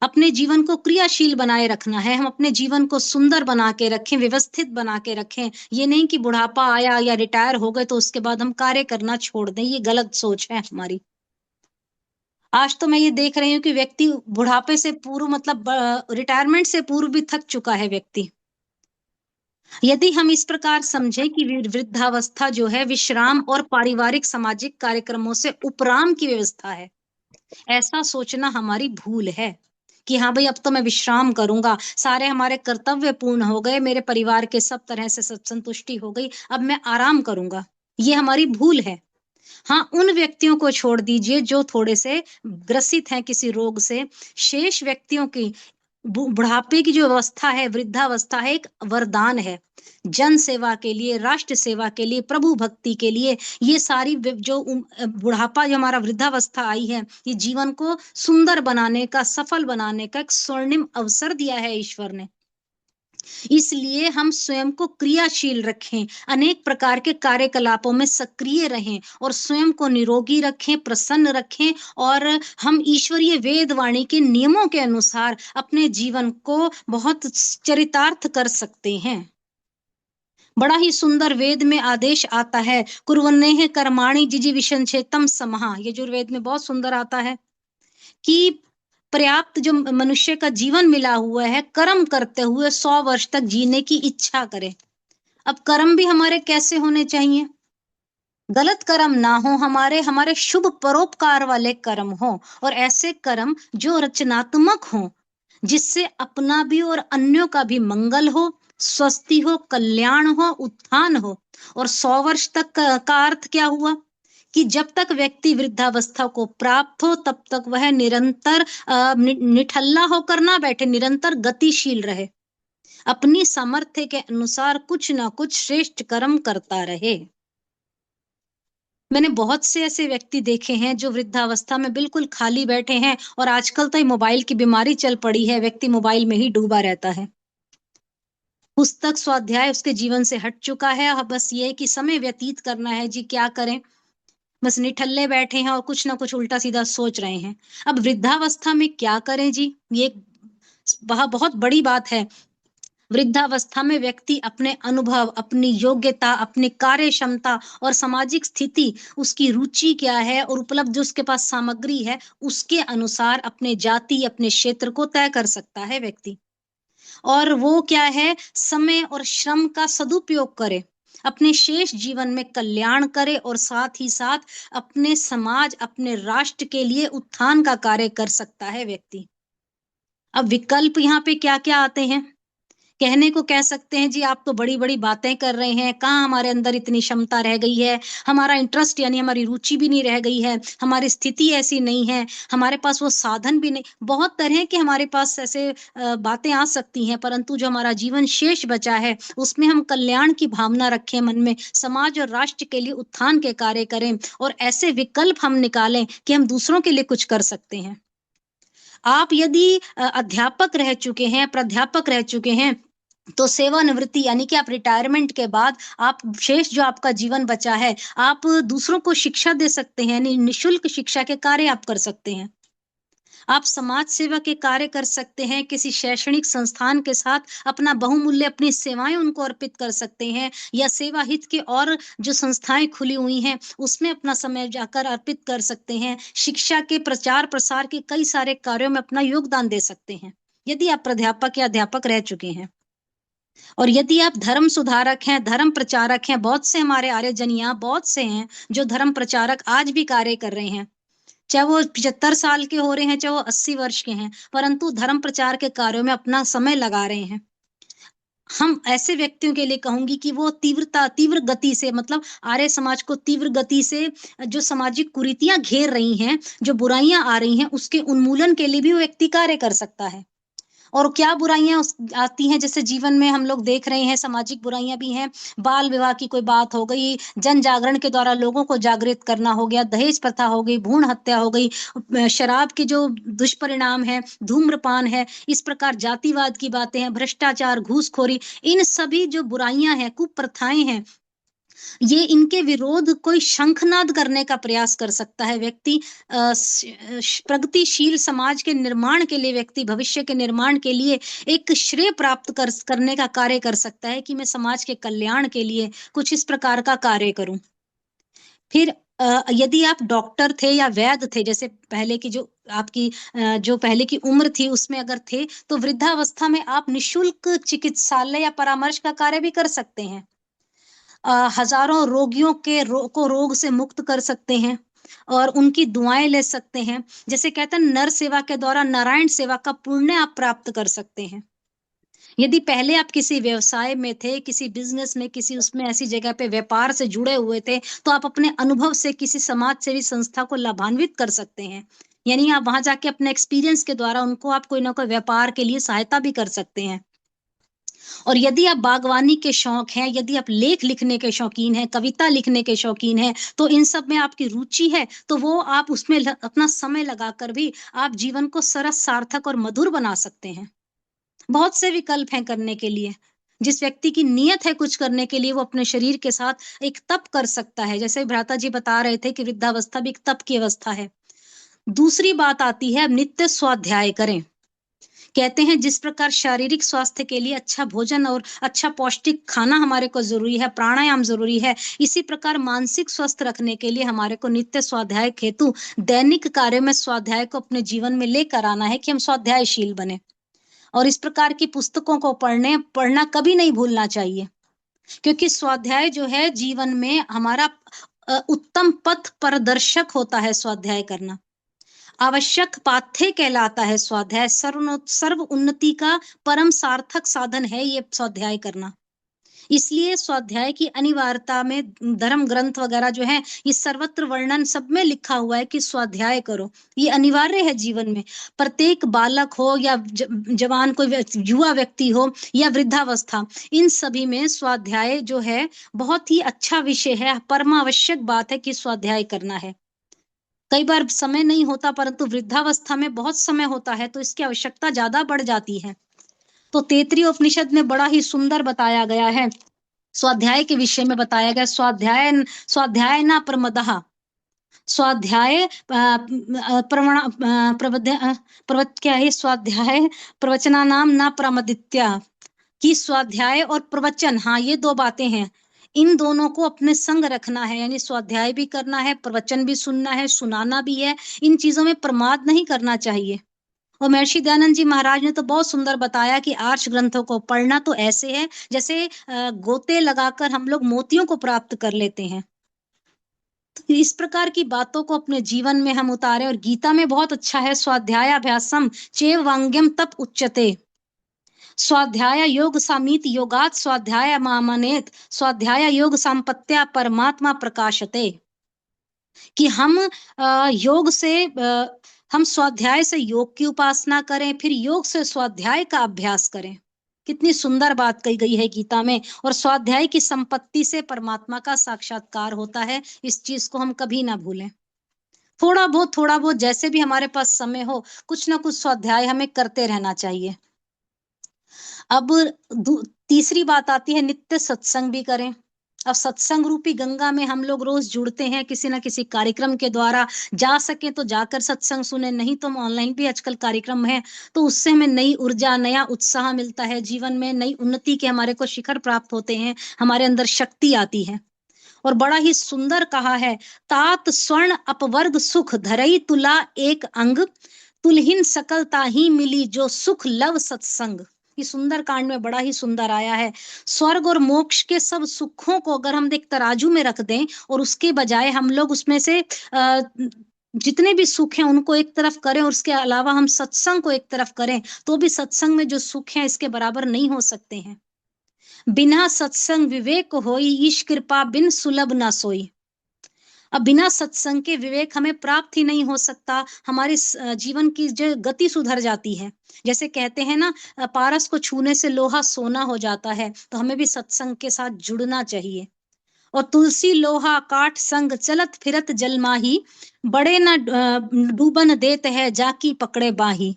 अपने जीवन को क्रियाशील बनाए रखना है, हम अपने जीवन को सुंदर बना के रखें, व्यवस्थित बना के रखें। ये नहीं कि बुढ़ापा आया या रिटायर हो गए तो उसके बाद हम कार्य करना छोड़ दें, ये गलत सोच है हमारी। आज तो मैं ये देख रही हूँ कि व्यक्ति बुढ़ापे से पूर्व, मतलब रिटायरमेंट से पूर्व भी थक चुका है व्यक्ति। यदि हम इस प्रकार समझें कि वृद्धावस्था जो है विश्राम और पारिवारिक सामाजिक कार्यक्रमों से उपराम की व्यवस्था है, ऐसा सोचना हमारी भूल है कि हाँ भाई अब तो मैं विश्राम करूंगा, सारे हमारे कर्तव्य पूर्ण हो गए, मेरे परिवार के सब तरह से सब संतुष्टि हो गई, अब मैं आराम करूंगा। ये हमारी भूल है। हाँ, उन व्यक्तियों को छोड़ दीजिए जो थोड़े से ग्रसित हैं किसी रोग से। शेष व्यक्तियों की बुढ़ापे की जो अवस्था है, वृद्धावस्था है, एक वरदान है जन सेवा के लिए, राष्ट्र सेवा के लिए, प्रभु भक्ति के लिए। ये सारी जो बुढ़ापा, जो हमारा वृद्धावस्था आई है, ये जीवन को सुंदर बनाने का, सफल बनाने का एक स्वर्णिम अवसर दिया है ईश्वर ने। इसलिए हम स्वयं को क्रियाशील रखें, अनेक प्रकार के कार्यकलापों में सक्रिय रहें और स्वयं को निरोगी रखें, प्रसन्न रखें, और हम ईश्वरीय वेदवाणी के नियमों के अनुसार अपने जीवन को बहुत चरितार्थ कर सकते हैं। बड़ा ही सुंदर वेद में आदेश आता है, कुर्वन्नेह कर्माणि जिजीविषञ्चेतम समः। ये जो वेद में बहुत सुंदर आता है कि पर्याप्त जो मनुष्य का जीवन मिला हुआ है, कर्म करते हुए 100 वर्ष तक जीने की इच्छा करे। अब कर्म भी हमारे कैसे होने चाहिए? गलत कर्म ना हो, हमारे शुभ परोपकार वाले कर्म हो, और ऐसे कर्म जो रचनात्मक हो, जिससे अपना भी और अन्यों का भी मंगल हो, स्वस्ति हो, कल्याण हो, उत्थान हो। और 100 वर्ष तक का अर्थ क्या हुआ कि जब तक व्यक्ति वृद्धावस्था को प्राप्त हो तब तक वह निरंतर निठल्ला होकर ना बैठे, निरंतर गतिशील रहे, अपनी सामर्थ्य के अनुसार कुछ ना कुछ श्रेष्ठ कर्म करता रहे। मैंने बहुत से ऐसे व्यक्ति देखे हैं जो वृद्धावस्था में बिल्कुल खाली बैठे हैं, और आजकल तो मोबाइल की बीमारी चल पड़ी है, व्यक्ति मोबाइल में ही डूबा रहता है। पुस्तक स्वाध्याय उसके जीवन से हट चुका है। अब बस ये है कि समय व्यतीत करना है जी, क्या करें। बस निठल्ले बैठे हैं और कुछ ना कुछ उल्टा सीधा सोच रहे हैं। अब वृद्धावस्था में क्या करें जी? ये बहुत बड़ी बात है। वृद्धावस्था में व्यक्ति अपने अनुभव, अपनी योग्यता, अपनी कार्य क्षमता और सामाजिक स्थिति, उसकी रुचि क्या है और उपलब्ध जो उसके पास सामग्री है, उसके अनुसार अपने जाति, अपने क्षेत्र को तय कर सकता है व्यक्ति। और वो क्या है, समय और श्रम का सदुपयोग करे, अपने शेष जीवन में कल्याण करे और साथ ही साथ अपने समाज, अपने राष्ट्र के लिए उत्थान का कार्य कर सकता है व्यक्ति। अब विकल्प यहाँ पे क्या क्या आते हैं? कहने को कह सकते हैं जी आप तो बड़ी बड़ी बातें कर रहे हैं, कहाँ हमारे अंदर इतनी क्षमता रह गई है, हमारा इंटरेस्ट यानी हमारी रुचि भी नहीं रह गई है, हमारी स्थिति ऐसी नहीं है, हमारे पास वो साधन भी नहीं। बहुत तरह के हमारे पास ऐसे बातें आ सकती हैं, परंतु जो हमारा जीवन शेष बचा है उसमें हम कल्याण की भावना रखें मन में, समाज और राष्ट्र के लिए उत्थान के कार्य करें और ऐसे विकल्प हम निकालें कि हम दूसरों के लिए कुछ कर सकते हैं। आप यदि अध्यापक रह चुके हैं, प्राध्यापक रह चुके हैं, तो सेवानिवृत्ति यानी कि आप रिटायरमेंट के बाद आप शेष जो आपका जीवन बचा है, आप दूसरों को शिक्षा दे सकते हैं, निःशुल्क शिक्षा के कार्य आप कर सकते हैं। आप समाज सेवा के कार्य कर सकते हैं, किसी शैक्षणिक संस्थान के साथ अपना बहुमूल्य अपनी सेवाएं उनको अर्पित कर सकते हैं, या सेवा हित के और जो संस्थाएं खुली हुई हैं उसमें अपना समय जाकर अर्पित कर सकते हैं। शिक्षा के प्रचार प्रसार के कई सारे कार्यों में अपना योगदान दे सकते हैं, यदि आप प्राध्यापक या अध्यापक रह चुके हैं। और यदि आप धर्म सुधारक हैं, धर्म प्रचारक हैं, बहुत से हमारे आर्यजन यहाँ बहुत से हैं जो धर्म प्रचारक आज भी कार्य कर रहे हैं, चाहे वो 75 साल के हो रहे हैं, चाहे वो 80 वर्ष के हैं, परंतु धर्म प्रचार के कार्यों में अपना समय लगा रहे हैं। हम ऐसे व्यक्तियों के लिए कहूंगी कि वो तीव्र गति से, मतलब आर्य समाज को तीव्र गति से जो सामाजिक कुरीतियां घेर रही हैं, जो बुराइयां आ रही हैं, उसके उन्मूलन के लिए भी वो व्यक्ति कार्य कर सकता है। और क्या बुराइयां आती हैं, जैसे जीवन में हम लोग देख रहे हैं सामाजिक बुराइयां भी हैं, बाल विवाह की कोई बात हो गई, जन जागरण के द्वारा लोगों को जागृत करना हो गया, दहेज प्रथा हो गई, भ्रूण हत्या हो गई, शराब के जो दुष्परिणाम है, धूम्रपान है, इस प्रकार जातिवाद की बातें हैं, भ्रष्टाचार, घूसखोरी, इन सभी जो बुराइयां हैं, कुप्रथाएं हैं, ये इनके विरोध कोई शंखनाद करने का प्रयास कर सकता है व्यक्ति। प्रगतिशील समाज के निर्माण के लिए, व्यक्ति भविष्य के निर्माण के लिए एक श्रेय प्राप्त करने का कार्य कर सकता है कि मैं समाज के कल्याण के लिए कुछ इस प्रकार का कार्य करूं। फिर यदि आप डॉक्टर थे या वैद्य थे, जैसे पहले की जो आपकी जो पहले की उम्र थी उसमें अगर थे, तो वृद्धावस्था में आप निःशुल्क चिकित्सालय या परामर्श का कार्य भी कर सकते हैं। हजारों रोगियों के को रोग से मुक्त कर सकते हैं और उनकी दुआएं ले सकते हैं। जैसे कहते हैं नर सेवा के द्वारा नारायण सेवा का पुण्य आप प्राप्त कर सकते हैं। यदि पहले आप किसी व्यवसाय में थे, किसी बिजनेस में, किसी उसमें ऐसी जगह पे व्यापार से जुड़े हुए थे, तो आप अपने अनुभव से किसी समाज सेवी संस्था को लाभान्वित कर सकते हैं। यानी आप वहां जाके अपने एक्सपीरियंस के द्वारा उनको आप कोई ना कोई व्यापार के लिए सहायता भी कर सकते हैं। और यदि आप बागवानी के शौक हैं, यदि आप लेख लिखने के शौकीन हैं, कविता लिखने के शौकीन हैं, तो इन सब में आपकी रुचि है, तो वो आप उसमें अपना समय लगाकर भी आप जीवन को सरस, सार्थक और मधुर बना सकते हैं। बहुत से विकल्प हैं करने के लिए। जिस व्यक्ति की नियत है कुछ करने के लिए, वो अपने शरीर के साथ एक तप कर सकता है। जैसे भ्राता जी बता रहे थे कि वृद्धावस्था भी एक तप की अवस्था है। दूसरी बात आती है, नित्य स्वाध्याय करें। कहते हैं जिस प्रकार शारीरिक स्वास्थ्य के लिए अच्छा भोजन और अच्छा पौष्टिक खाना हमारे को जरूरी है, प्राणायाम जरूरी है, इसी प्रकार मानसिक स्वस्थ रखने के लिए हमारे को नित्य स्वाध्याय हेतु दैनिक कार्य में स्वाध्याय को अपने जीवन में लेकर आना है कि हम स्वाध्यायशील बने। और इस प्रकार की पुस्तकों को पढ़ना कभी नहीं भूलना चाहिए, क्योंकि स्वाध्याय जो है जीवन में हमारा उत्तम पथ प्रदर्शक होता है। स्वाध्याय करना आवश्यक पाथ्य कहलाता है। स्वाध्याय सर्व उन्नति का परम सार्थक साधन है ये स्वाध्याय करना। इसलिए स्वाध्याय की अनिवार्यता में धर्म ग्रंथ वगैरह जो है, ये सर्वत्र वर्णन सब में लिखा हुआ है कि स्वाध्याय करो, ये अनिवार्य है जीवन में। प्रत्येक बालक हो या जवान, कोई युवा व्यक्ति हो या वृद्धावस्था, इन सभी में स्वाध्याय जो है बहुत ही अच्छा विषय है। परमावश्यक बात है कि स्वाध्याय करना है। कई बार समय नहीं होता, परंतु वृद्धावस्था में बहुत समय होता है, तो इसकी आवश्यकता ज्यादा बढ़ जाती है। तो तैत्तिरीय उपनिषद में बड़ा ही सुंदर बताया गया है, स्वाध्याय के विषय में बताया गया। स्वाध्याय न प्रमदः, स्वाध्याय क्या है, स्वाध्याय प्रवचना नाम न प्रमदित्या, कि स्वाध्याय और प्रवचन, हाँ ये दो बातें हैं, इन दोनों को अपने संग रखना है, यानी स्वाध्याय भी करना है, प्रवचन भी सुनना है, सुनाना भी है, इन चीजों में प्रमाद नहीं करना चाहिए। और महर्षि दयानंद जी महाराज ने तो बहुत सुंदर बताया कि आर्ष ग्रंथों को पढ़ना तो ऐसे है जैसे गोते लगाकर हम लोग मोतियों को प्राप्त कर लेते हैं। तो इस प्रकार की बातों को अपने जीवन में हम उतारें। और गीता में बहुत अच्छा है, स्वाध्यायाभ्यासम चैव वांग्यम तप उच्यते, स्वाध्याय योग सामीत योगात स्वाध्याय मामनेत, स्वाध्याय योग संपत्त्या परमात्मा प्रकाशते, कि हम योग से हम स्वाध्याय से योग की उपासना करें, फिर योग से स्वाध्याय का अभ्यास करें। कितनी सुंदर बात कही गई है गीता में। और स्वाध्याय की संपत्ति से परमात्मा का साक्षात्कार होता है, इस चीज को हम कभी ना भूलें। थोड़ा बहुत जैसे भी हमारे पास समय हो, कुछ ना कुछ स्वाध्याय हमें करते रहना चाहिए। अब तीसरी बात आती है, नित्य सत्संग भी करें। अब सत्संग रूपी गंगा में हम लोग रोज जुड़ते हैं किसी ना किसी कार्यक्रम के द्वारा, जा सके तो जाकर सत्संग सुने, नहीं तो ऑनलाइन भी आजकल कार्यक्रम है, तो उससे हमें नई ऊर्जा, नया उत्साह मिलता है, जीवन में नई उन्नति के हमारे को शिखर प्राप्त होते हैं, हमारे अंदर शक्ति आती है। और बड़ा ही सुंदर कहा है, तात स्वर्ण अपवर्ग सुख धरई तुला एक अंग, तुलहीन सकलता ही मिली जो सुख लव सत्संग। ये सुंदर कांड में बड़ा ही सुंदर आया है। स्वर्ग और मोक्ष के सब सुखों को अगर हम देख तराजू में रख दें और उसके बजाय हम लोग उसमें से जितने भी सुख हैं उनको एक तरफ करें और उसके अलावा हम सत्संग को एक तरफ करें, तो भी सत्संग में जो सुख है इसके बराबर नहीं हो सकते हैं। बिना सत्संग विवेक होई, ईश कृपा बिन सुलभ ना सोई। अब बिना सत्संग के विवेक हमें प्राप्त ही नहीं हो सकता, हमारे जीवन की जो गति सुधर जाती है। जैसे कहते हैं ना, पारस को छूने से लोहा सोना हो जाता है, तो हमें भी सत्संग के साथ जुड़ना चाहिए। और तुलसी लोहा काठ संग चलत फिरत जल माही, बड़े न डूबन देत है जाकी पकड़े बाही।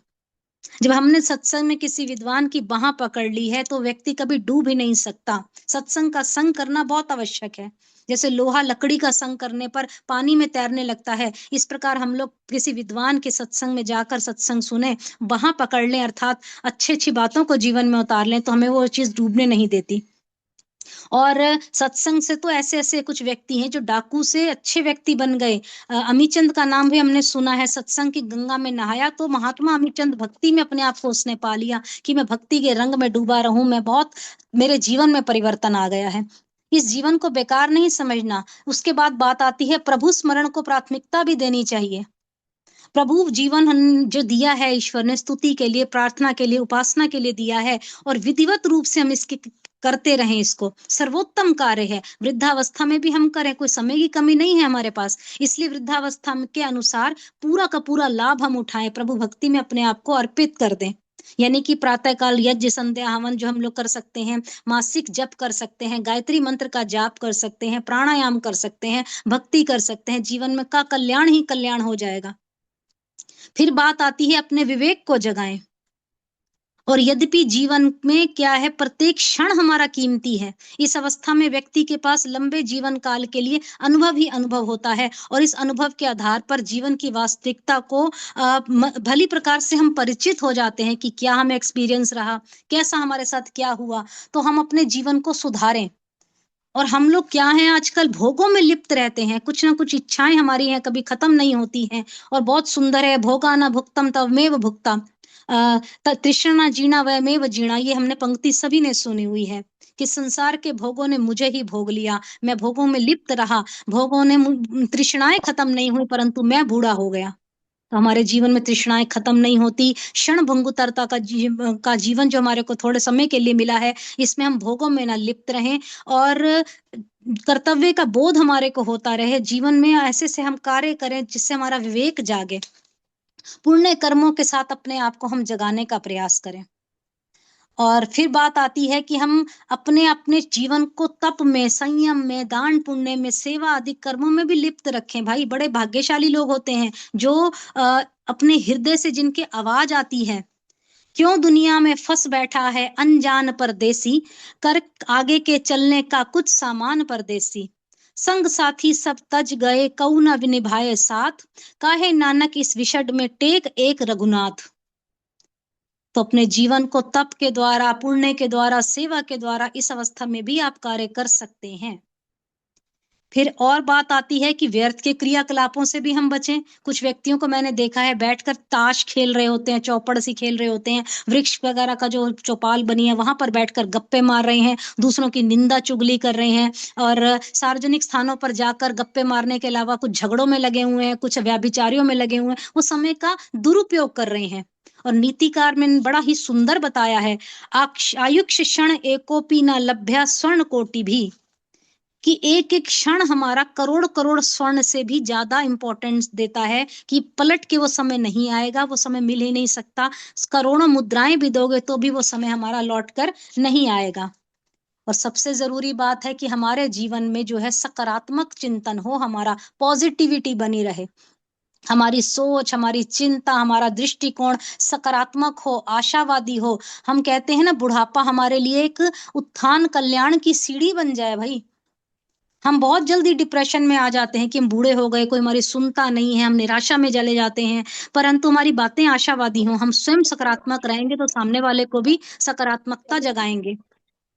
जब हमने सत्संग में किसी विद्वान की बाह पकड़ ली है तो व्यक्ति कभी डूब ही नहीं सकता। सत्संग का संग करना बहुत आवश्यक है। जैसे लोहा लकड़ी का संग करने पर पानी में तैरने लगता है, इस प्रकार हम लोग किसी विद्वान के सत्संग में जाकर सत्संग सुने, बाह पकड़ लें, अर्थात अच्छी बातों को जीवन में उतार लें, तो हमें वो चीज डूबने नहीं देती। और सत्संग से तो ऐसे कुछ व्यक्ति हैं जो डाकू से अच्छे व्यक्ति बन गए। अमीचंद का नाम भी हमने सुना है, सत्संग की गंगा में नहाया तो महात्मा अमीचंद भक्ति में अपने आप को उसने पा लिया कि मैं भक्ति के रंग में डूबा रहूं, मैं बहुत, मेरे जीवन में परिवर्तन आ गया है। इस जीवन को बेकार नहीं समझना। उसके बाद बात आती है, प्रभु स्मरण को प्राथमिकता भी देनी चाहिए। प्रभु जीवन जो दिया है ईश्वर ने, स्तुति के लिए, प्रार्थना के लिए, उपासना के लिए दिया है, और विधिवत रूप से हम इसके करते रहें, इसको सर्वोत्तम कार्य है। वृद्धावस्था में भी हम करें, कोई समय की कमी नहीं है हमारे पास, इसलिए वृद्धावस्था के अनुसार पूरा का पूरा लाभ हम उठाएं, प्रभु भक्ति में अपने आप को अर्पित कर दें। यानी कि प्रातःकाल यज्ञ संध्या हवन जो हम लोग कर सकते हैं, मासिक जप कर सकते हैं, गायत्री मंत्र का जाप कर सकते हैं, प्राणायाम कर सकते हैं, भक्ति कर सकते हैं, जीवन में का कल्याण ही कल्याण हो जाएगा। फिर बात आती है, अपने विवेक को जगाएं। और यद्यपि जीवन में क्या है, प्रत्येक क्षण हमारा कीमती है। इस अवस्था में व्यक्ति के पास लंबे जीवन काल के लिए अनुभव ही अनुभव होता है, और इस अनुभव के आधार पर जीवन की वास्तविकता को भली प्रकार से हम परिचित हो जाते हैं कि क्या हमें एक्सपीरियंस रहा, कैसा हमारे साथ क्या हुआ, तो हम अपने जीवन को सुधारें। और हम लोग क्या हैं, आजकल भोगों में लिप्त रहते हैं, कुछ ना कुछ इच्छाएं हमारी हैं, कभी खत्म नहीं होती हैं। और बहुत सुंदर है, भोगा न भुक्तम तवमेव भुक्ता, तृष्णा जीना वयमेव जीना, ये हमने पंक्ति सभी ने सुनी हुई है कि संसार के भोगों ने मुझे ही भोग लिया, मैं भोगों में लिप्त रहा, भोगों ने, तृष्णाएं खत्म नहीं हुई, परंतु मैं बूढ़ा हो गया। तो हमारे जीवन में तृष्णाएं खत्म नहीं होती। क्षण भंगुरता का जीवन जो हमारे को थोड़े समय के लिए मिला है, इसमें हम भोगों में ना लिप्त रहें, और कर्तव्य का बोध हमारे को होता रहे। जीवन में ऐसे से हम कार्य करें जिससे हमारा विवेक जागे। पुण्य कर्मों के साथ अपने आप को हम जगाने का प्रयास करें। और फिर बात आती है कि हम अपने जीवन को तप में, संयम में, दान पुण्य में, सेवा आदि कर्मों में भी लिप्त रखें। भाई, बड़े भाग्यशाली लोग होते हैं जो अपने हृदय से जिनके आवाज आती है, क्यों दुनिया में फंस बैठा है अनजान परदेसी, कर आगे के चलने का कुछ सामान परदेसी। संग साथी सब तज गए, कऊ न निभाए साथ, काहे नानक इस विषड में टेक एक रघुनाथ। तो अपने जीवन को तप के द्वारा, पुण्य के द्वारा, सेवा के द्वारा इस अवस्था में भी आप कार्य कर सकते हैं। फिर और बात आती है कि व्यर्थ के क्रियाकलापों से भी हम बचें। कुछ व्यक्तियों को मैंने देखा है बैठकर ताश खेल रहे होते हैं, चौपड़ सी खेल रहे होते हैं, वृक्ष वगैरह का जो चौपाल बनी है वहां पर बैठकर गप्पे मार रहे हैं, दूसरों की निंदा चुगली कर रहे हैं, और सार्वजनिक स्थानों पर जाकर गप्पे मारने के अलावा कुछ झगड़ों में लगे हुए हैं, कुछ व्याभिचारियों में लगे हुए हैं, वो समय का दुरुपयोग कर रहे हैं। और नीतिकार में बड़ा ही सुंदर बताया है, आयुक्ष क्षण एकोपी न लभ्या स्वर्ण कोटि भी, कि एक एक क्षण हमारा करोड़ करोड़ स्वर्ण से भी ज्यादा इंपॉर्टेंस देता है, कि पलट के वो समय नहीं आएगा, वो समय मिल ही नहीं सकता। करोड़ों मुद्राएं भी दोगे तो भी वो समय हमारा लौट कर नहीं आएगा। और सबसे जरूरी बात है कि हमारे जीवन में जो है सकारात्मक चिंतन हो, हमारा पॉजिटिविटी बनी रहे, हमारी सोच, हमारी चिंता, हमारा दृष्टिकोण सकारात्मक हो, आशावादी हो। हम कहते हैं ना, बुढ़ापा हमारे लिए एक उत्थान कल्याण की सीढ़ी बन जाए। भाई, हम बहुत जल्दी डिप्रेशन में आ जाते हैं कि हम बूढ़े हो गए, कोई हमारी सुनता नहीं है, हम निराशा में चले जाते हैं। परंतु हमारी बातें आशावादी हों, हम स्वयं सकारात्मक रहेंगे तो सामने वाले को भी सकारात्मकता जगाएंगे।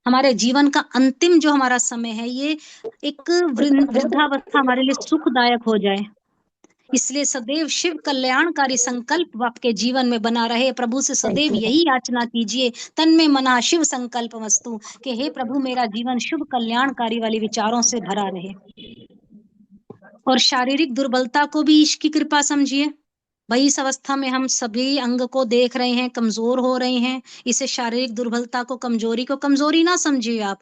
हमारे जीवन का अंतिम जो हमारा समय है, ये एक वृद्धावस्था हमारे लिए सुखदायक हो जाए। इसलिए सदैव शिव कल्याणकारी संकल्प आपके जीवन में बना रहे। प्रभु से सदैव यही याचना कीजिए, तन में मना शिव संकल्प वस्तु, कि हे प्रभु मेरा जीवन शुभ कल्याणकारी वाले विचारों से भरा रहे। और शारीरिक दुर्बलता को भी ईश की कृपा समझिए। भाई, इस अवस्था में हम सभी अंग को देख रहे हैं, कमजोर हो रहे हैं। इसे शारीरिक दुर्बलता को, कमजोरी को कमजोरी ना समझिए आप,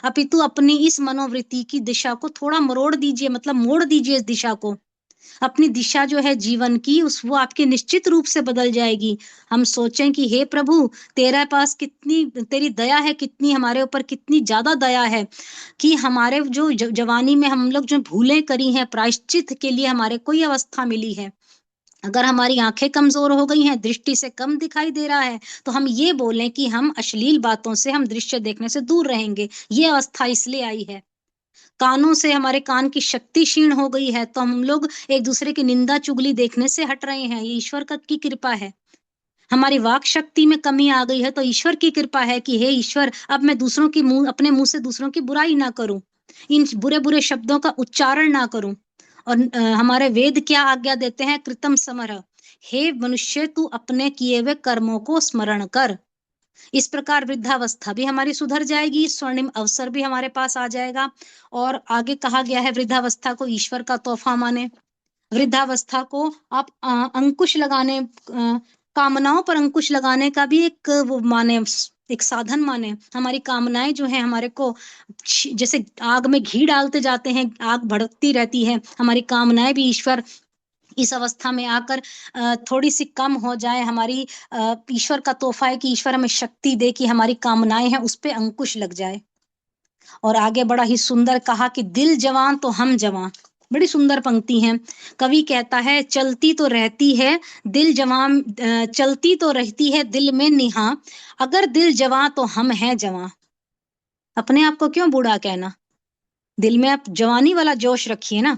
अपितु अपनी इस मनोवृत्ति की दिशा को थोड़ा मरोड़ दीजिए, मतलब मोड़ दीजिए इस दिशा को। अपनी दिशा जो है जीवन की, वो आपकी निश्चित रूप से बदल जाएगी। हम सोचें कि हे प्रभु, तेरे पास कितनी, तेरी दया है, कितनी हमारे ऊपर कितनी ज्यादा दया है, कि हमारे जो जवानी में हम लोग जो भूलें करी हैं, प्रायश्चित के लिए हमारे कोई अवस्था मिली है। अगर हमारी आंखें कमजोर हो गई हैं, दृष्टि से कम दिखाई दे रहा है, तो हम ये बोलें कि हम अश्लील बातों से, हम दृश्य देखने से दूर रहेंगे। ये अवस्था इसलिए आई है। कानों से हमारे कान की शक्ति क्षीण हो गई है, तो हम लोग एक दूसरे की निंदा चुगली देखने से हट रहे हैं। ये ईश्वर की कृपा है। हमारी वाक शक्ति में कमी आ गई है, तो ईश्वर की कृपा है कि हे ईश्वर, अब मैं दूसरों की अपने मुंह से दूसरों की बुराई ना करूं, इन बुरे बुरे शब्दों का उच्चारण ना करूं। और हमारे वेद क्या आज्ञा देते हैं, कृतम समर, हे मनुष्य तू अपने किए हुए कर्मों को स्मरण कर। इस प्रकार वृद्धावस्था भी हमारी सुधर जाएगी, स्वर्णिम अवसर भी हमारे पास आ जाएगा। और आगे कहा गया है, वृद्धावस्था को ईश्वर का तोहफा माने। वृद्धावस्था को आप अंकुश लगाने, कामनाओं पर अंकुश लगाने का भी एक वो माने, एक साधन माने। हमारी कामनाएं जो है हमारे को, जैसे आग में घी डालते जाते हैं, आग भड़कती रहती है, हमारी कामनाएं भी ईश्वर इस अवस्था में आकर थोड़ी सी कम हो जाए। हमारी ईश्वर का तोहफा है कि ईश्वर हमें शक्ति दे कि हमारी कामनाएं हैं उस पे अंकुश लग जाए। और आगे बड़ा ही सुंदर कहा कि दिल जवान तो हम जवान। बड़ी सुंदर पंक्ति है। कवि कहता है, चलती तो रहती है दिल जवान, चलती तो रहती है दिल में निहा, अगर दिल जवां तो हम हैं जवां। अपने आप को क्यों बूढ़ा कहना, दिल में आप जवानी वाला जोश रखिए ना।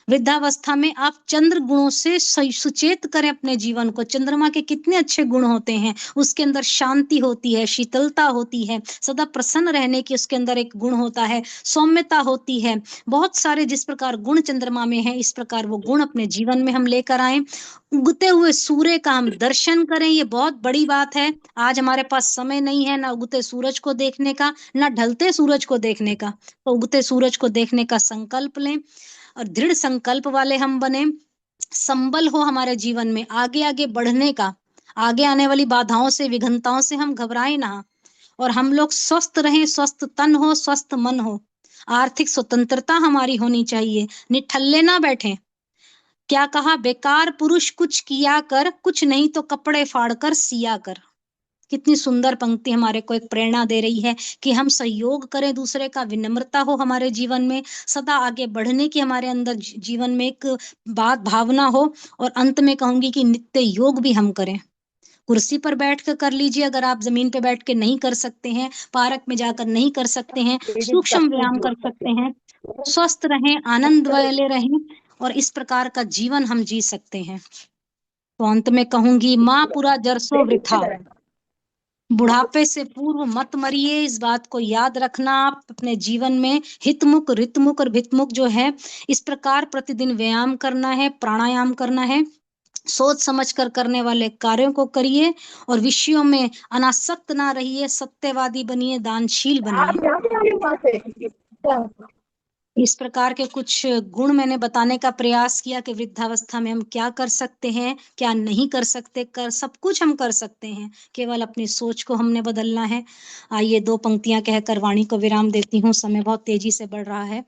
वृद्धावस्था में आप चंद्र गुणों से सुचेत करें अपने जीवन को। चंद्रमा के कितने अच्छे गुण होते हैं, उसके अंदर शांति होती है, शीतलता होती है, सदा प्रसन्न रहने की उसके अंदर एक गुण होता है, सौम्यता होती है, बहुत सारे जिस प्रकार गुण चंद्रमा में है, इस प्रकार वो गुण अपने जीवन में हम लेकर आए। उगते हुए सूर्य का हम दर्शन करें, ये बहुत बड़ी बात है। आज हमारे पास समय नहीं है ना उगते सूरज को देखने का, ना ढलते सूरज को देखने का, तो उगते सूरज को देखने का संकल्प लें और दृढ़ संकल्प वाले हम बने। संबल हो हमारे जीवन में आगे आगे बढ़ने का, आगे आने वाली बाधाओं से, विघ्नताओं से हम घबराएं ना, और हम लोग स्वस्थ रहें, स्वस्थ तन हो, स्वस्थ मन हो। आर्थिक स्वतंत्रता हमारी होनी चाहिए, निठल्ले ना बैठे। क्या कहा, बेकार पुरुष कुछ किया कर, कुछ नहीं तो कपड़े फाड़ कर सिया कर। कितनी सुंदर पंक्ति हमारे को एक प्रेरणा दे रही है कि हम सहयोग करें दूसरे का, विनम्रता हो हमारे जीवन में, सदा आगे बढ़ने की हमारे अंदर जीवन में एक भावना हो। और अंत में कहूंगी कि नित्य योग भी हम करें। कुर्सी पर बैठ कर लीजिए, अगर आप जमीन पे बैठ के नहीं कर सकते हैं, पार्क में जाकर नहीं कर सकते हैं, सूक्ष्म व्यायाम कर सकते हैं, स्वस्थ रहें, आनंद वाले रहें, और इस प्रकार का जीवन हम जी सकते हैं। तो अंत में कहूंगी, माँ पूरा जरसों वृथा, बुढ़ापे से पूर्व मत मरिए। इस बात को याद रखना। आप अपने जीवन में हितमुख, ऋतमुख और भितमुख जो है, इस प्रकार प्रतिदिन व्यायाम करना है, प्राणायाम करना है। सोच समझ कर करने वाले कार्यों को करिए और विषयों में अनासक्त ना रहिए, सत्यवादी बनिए, दानशील बनिए। इस प्रकार के कुछ गुण मैंने बताने का प्रयास किया कि वृद्धावस्था में हम क्या कर सकते हैं, क्या नहीं कर सकते। कर सब कुछ हम कर सकते हैं, केवल अपनी सोच को हमने बदलना है। आइए 2 पंक्तियां कहकर वाणी को विराम देती हूँ, समय बहुत तेजी से बढ़ रहा है।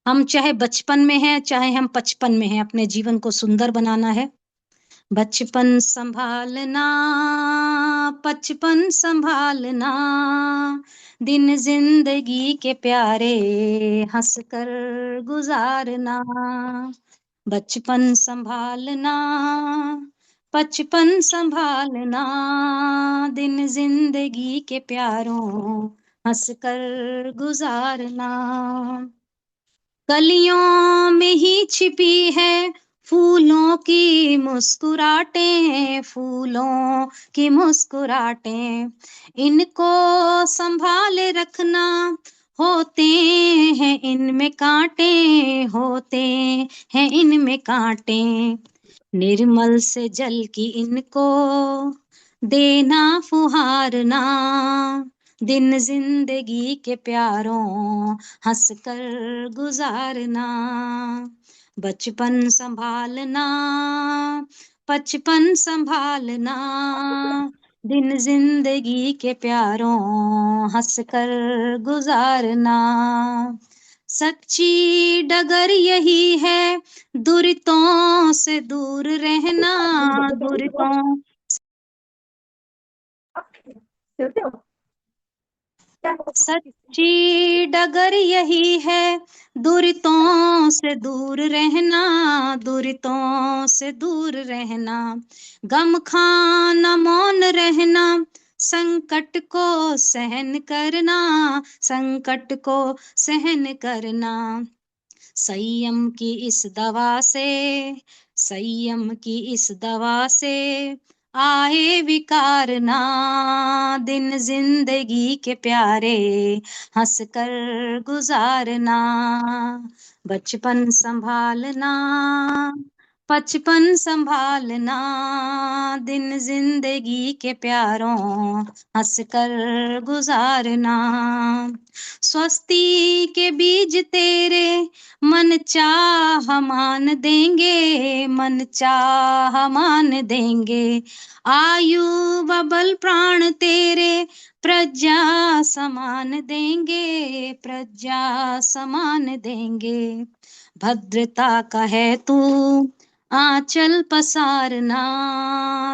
हम चाहे बचपन में हैं, चाहे हम 55 में हैं, अपने जीवन को सुंदर बनाना है। बचपन संभालना, 55 संभालना, दिन जिंदगी के प्यारे, हंस कर गुजारना। बचपन संभालना, 55 संभालना, दिन जिंदगी के प्यारों, हंस कर गुजारना। कलियों में ही छिपी है फूलों की मुस्कुराहटें, फूलों की मुस्कुराहटें, इनको संभाले रखना। होते हैं इनमें कांटे, होते हैं इनमें कांटे, निर्मल से जल की इनको देना फुहारना। दिन जिंदगी के प्यारों, हंस कर गुजारना। बचपन संभालना, 55 संभालना, दिन जिंदगी के प्यारों, हंस कर गुजारना। सच्ची डगर यही है, दुरितों से दूर रहना, दुरितों सच्ची डगर यही है, दुरितों से दूर रहना, दुरितों से दूर रहना। गम खाना, मौन रहना, संकट को सहन करना, संकट को सहन करना। संयम की इस दवा से, संयम की इस दवा से आए विकार ना। दिन जिंदगी के प्यारे, हंस कर गुजारना। बचपन संभालना, 55 संभालना, दिन जिंदगी के प्यारों, हंस कर गुजारना। स्वस्ति के बीज तेरे मन चाह मान देंगे, मन चाह मान देंगे। आयु व बल प्राण तेरे प्रजा समान देंगे, प्रजा समान देंगे। भद्रता का है तू आंचल पसारना,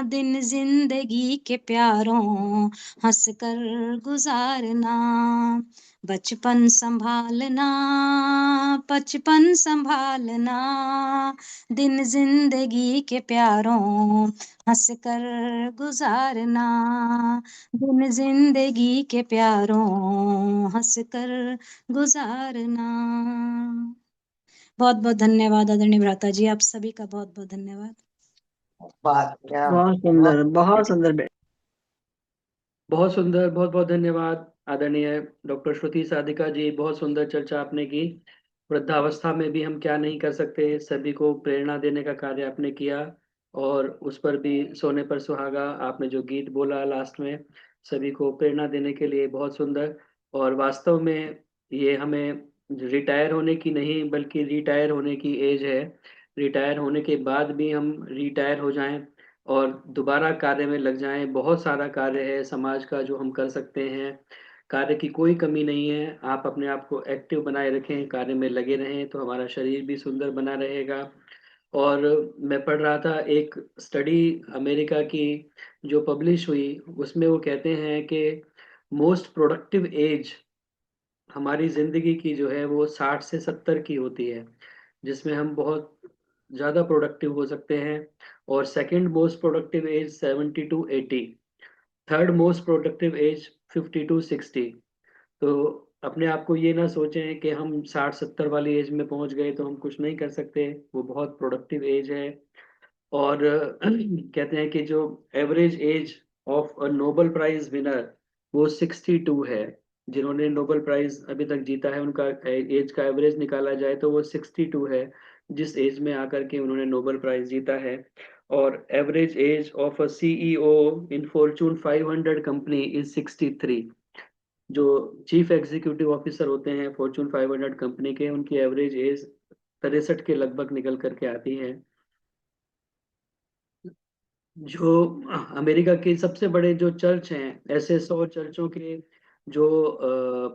दिन जिंदगी के प्यारों, हंस कर गुजारना। बचपन संभालना, 55 संभालना, दिन जिंदगी के प्यारों, हंस कर गुजारना। दिन जिंदगी के प्यारों, हंस कर गुजारना। बहुत बहुत धन्यवाद आदरणीय भ्राता जी, आप सभी का बहुत बहुत धन्यवाद। बहुत सुंदर, बहुत सुंदर, बहुत सुंदर। बहुत बहुत धन्यवाद आदरणीय डॉक्टर श्रुति साधिका जी, बहुत सुंदर चर्चा आपने की। वृद्धावस्था में भी हम क्या नहीं कर सकते, सभी को प्रेरणा देने का कार्य आपने किया। और उस पर भी सोने पर सुहागा, आपने जो गीत बोला लास्ट में, सभी को प्रेरणा देने के लिए बहुत सुंदर। और वास्तव में ये हमें रिटायर होने की नहीं, बल्कि रिटायर होने की एज है। रिटायर होने के बाद भी हम रिटायर हो जाएं और दोबारा कार्य में लग जाएं। बहुत सारा कार्य है समाज का जो हम कर सकते हैं, कार्य की कोई कमी नहीं है। आप अपने आप को एक्टिव बनाए रखें, कार्य में लगे रहें, तो हमारा शरीर भी सुंदर बना रहेगा। और मैं पढ़ रहा था एक स्टडी अमेरिका की जो पब्लिश हुई, उसमें वो कहते हैं कि मोस्ट प्रोडक्टिव एज हमारी जिंदगी की जो है वो 60 से 70 की होती है, जिसमें हम बहुत ज़्यादा प्रोडक्टिव हो सकते हैं। और second most productive age 70 to 80, third most productive age 50 to 60। तो अपने आप को ये ना सोचें कि हम 60-70 वाली एज में पहुंच गए तो हम कुछ नहीं कर सकते। वो बहुत प्रोडक्टिव एज है। और कहते हैं कि जो average age of a Nobel prize winner वो 62 है। जिन्होंने नोबेल प्राइज अभी तक जीता है उनका एज का एवरेज निकाला जाए तो वो 62 है, जिस एज में आकर के उन्होंने नोबेल प्राइज जीता है। और average age of a CEO in Fortune 500 company is 63। जो चीफ एग्जीक्यूटिव ऑफिसर होते हैं फॉर्चून 500 कंपनी के, उनकी एवरेज एज 63 के लगभग निकल करके आती है। जो अमेरिका के सबसे बड़े जो चर्च हैं, ऐसे 100 चर्चों के जो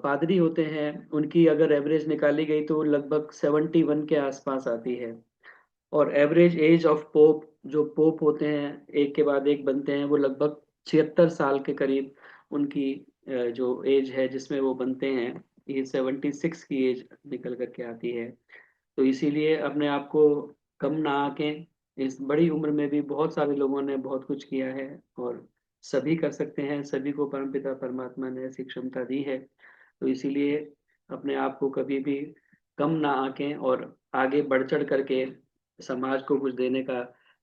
पादरी होते हैं, उनकी अगर एवरेज निकाली गई तो लगभग 71 के आसपास आती है। और एवरेज एज ऑफ पोप, जो पोप होते हैं एक के बाद एक बनते हैं, वो लगभग 76 साल के करीब उनकी जो एज है जिसमें वो बनते हैं, ये 76 की एज निकल करके आती है। तो इसीलिए अपने आप को कम ना आंकें। इस बड़ी उम्र में भी बहुत सारे लोगों ने बहुत कुछ किया है और सभी कर सकते हैं। सभी को परमपिता परमात्मा ने ऐसी क्षमता दी है। तो इसीलिए अपने आप को कभी भी कम ना आंकें और आगे बढ़ चढ़ करके समाज को कुछ देने का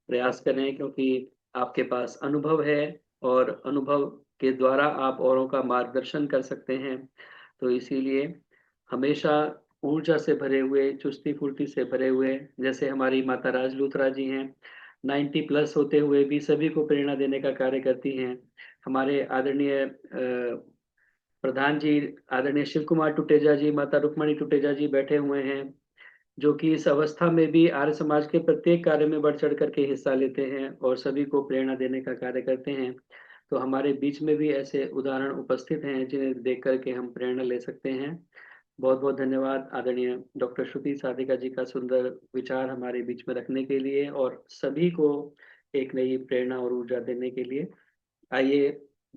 प्रयास करें, क्योंकि आपके पास अनुभव है और अनुभव के द्वारा आप औरों का मार्गदर्शन कर सकते हैं। तो इसीलिए हमेशा ऊर्जा से भरे हुए, चुस्ती फुर्ती से भरे हुए, जैसे हमारी माता राज लूथरा जी हैं, 90 प्लस होते हुए भी सभी को प्रेरणा देने का कार्य करती हैं। हमारे आदरणीय प्रधान जी, आदरणीय शिव कुमार टुटेजा जी, माता रुक्मणी टुटेजा जी बैठे हुए हैं, जो कि इस अवस्था में भी आर्य समाज के प्रत्येक कार्य में बढ़ चढ़ करके हिस्सा लेते हैं और सभी को प्रेरणा देने का कार्य करते हैं। तो हमारे बीच में भी ऐसे उदाहरण उपस्थित हैं जिन्हें देख करके हम प्रेरणा ले सकते हैं। बहुत बहुत धन्यवाद आदरणीय डॉक्टर श्रुति साधिका जी का सुंदर विचार हमारे बीच में रखने के लिए और सभी को एक नई प्रेरणा और ऊर्जा देने के लिए। आइए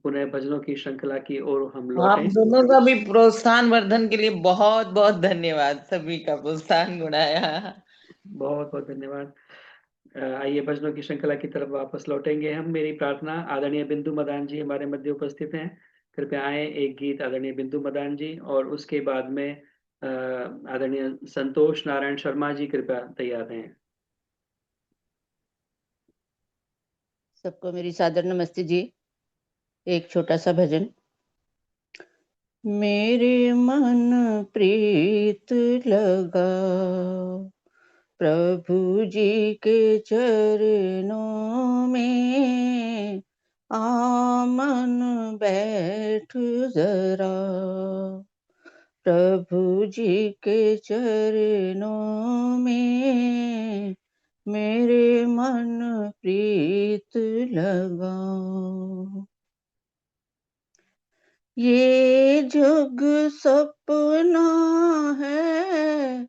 पुनः भजनों की श्रृंखला की ओर हम आप लौटें। दोनों का भी प्रोत्साहन वर्धन के लिए बहुत बहुत धन्यवाद, सभी का प्रोत्साहन गुणाया। बहुत बहुत धन्यवाद। आइए भजनों की श्रृंखला की तरफ वापस लौटेंगे हम। मेरी प्रार्थना, आदरणीय बिंदु मदान जी हमारे मध्य उपस्थित हैं, कृपया आए। एक गीत आदरणीय बिंदु मदान जी, और उसके बाद में आदरणीय संतोष नारायण शर्मा जी कृपया तैयार हैं। सबको मेरी सादर नमस्ते जी। एक छोटा सा भजन। मेरे मन प्रीत लगा प्रभु जी के चरणों में, आमन बैठ जरा प्रभु जी के चरणों में, मेरे मन प्रीत लगा। ये जग सपना है,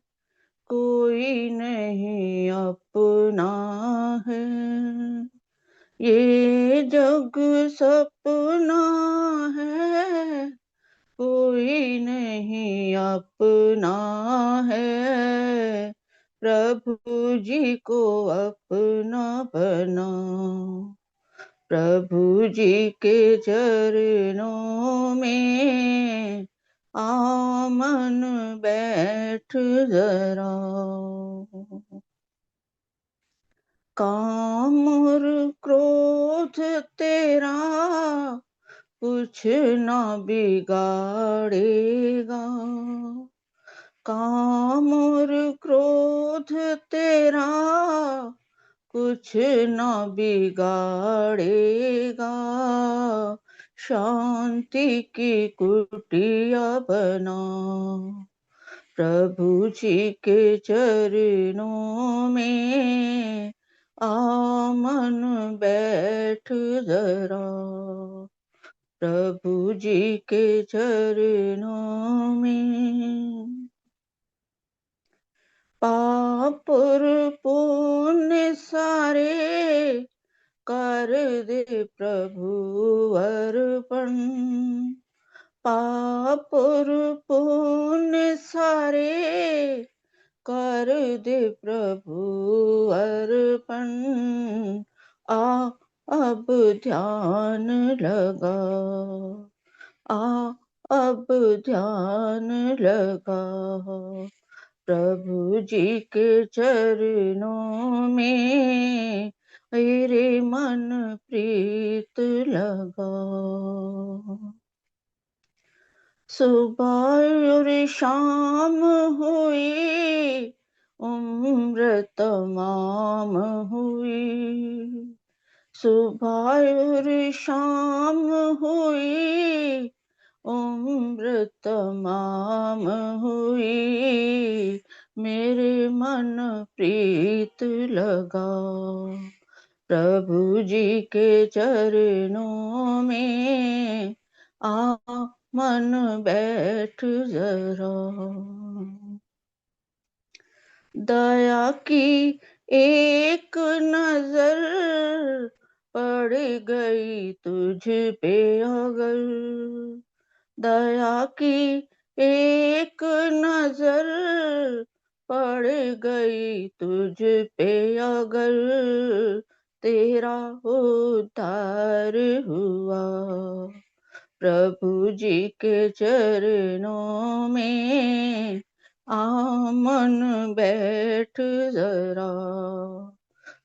कोई नहीं अपना है। ये जग सपना है, कोई नहीं अपना है। प्रभु जी को अपना बना, प्रभु जी के चरणों में, आमन बैठ जरा। काम और क्रोध तेरा कुछ ना बिगाड़ेगा, काम और क्रोध तेरा कुछ ना बिगाड़ेगा। शांति की कुटिया बना, प्रभु जी के चरणों में, आमन बैठ जरा प्रभु जी के चरणों में। पाप और पुण्य सारे कर दे प्रभु अर्पण, पाप और पुण्य सारे कर दे प्रभु अर्पण। अब ध्यान लगा, अब ध्यान लगा प्रभु जी के चरणों में, मेरे मन प्रीत लगा। सुबह और शाम हुई, उम्र तमाम हुई। सुबह और शाम हुई, उम्र तमाम हुई। मेरे मन प्रीत लगा प्रभु जी के चरणों में, आ मन बैठ जरा। दया की एक नजर पड़ गई तुझ पे अगर, दया की एक नजर पड़ गई तुझ पे अगर, तेरा उद्धार हुआ प्रभु जी के चरणों में, आ मन बैठ जरा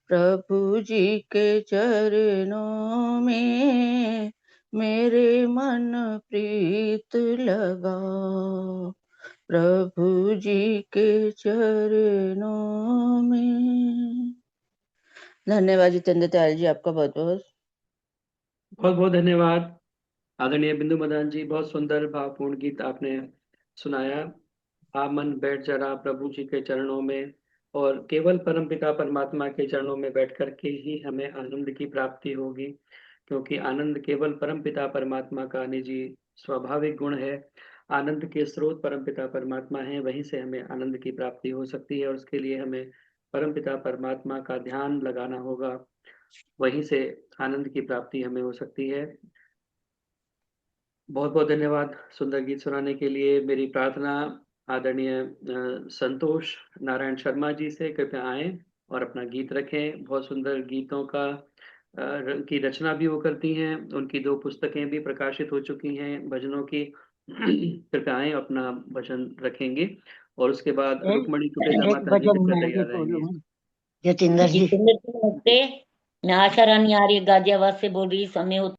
प्रभु जी के चरणों में, मेरे मन प्रीत लगा प्रभु जी के चरणों में। धन्यवाद जितेंद्र त्याल जी, आपका बहुत बहुत बहुत बहुत धन्यवाद आदरणीय बिंदु मदन जी, बहुत सुंदर भावपूर्ण गीत आपने सुनाया। आप मन बैठ जरा प्रभु जी के चरणों में, और केवल परमपिता परमात्मा के चरणों में बैठ करके ही हमें आनंद की प्राप्ति होगी, क्योंकि आनंद केवल परमपिता परमात्मा का निजी स्वाभाविक गुण है। आनंद के स्रोत परमपिता परमात्मा है, वहीं से हमें आनंद की प्राप्ति हो सकती है, और उसके लिए हमें परमपिता परमात्मा का ध्यान लगाना होगा, वहीं से आनंद की प्राप्ति हमें हो सकती है। बहुत बहुत धन्यवाद सुंदर गीत सुनाने के लिए। मेरी प्रार्थना आदरणीय संतोष नारायण शर्मा जी से, कृपया आएं और अपना गीत रखें। बहुत सुंदर गीतों का की रचना भी वो करती हैं, उनकी 2 पुस्तकें भी प्रकाशित हो चुकी हैं भजनों की। कृपया आएं, अपना भजन रखेंगे, और उसके बाद रुक्मणी टुटेजा एक माता जी भजन लिखकर मैं भी तैयार रहेंगे। बोलूँ जतिंदर जी। जितेंद्र जी नमस्ते, मैं आशा रानी आर्य गाजियाबाद से बोल रही समय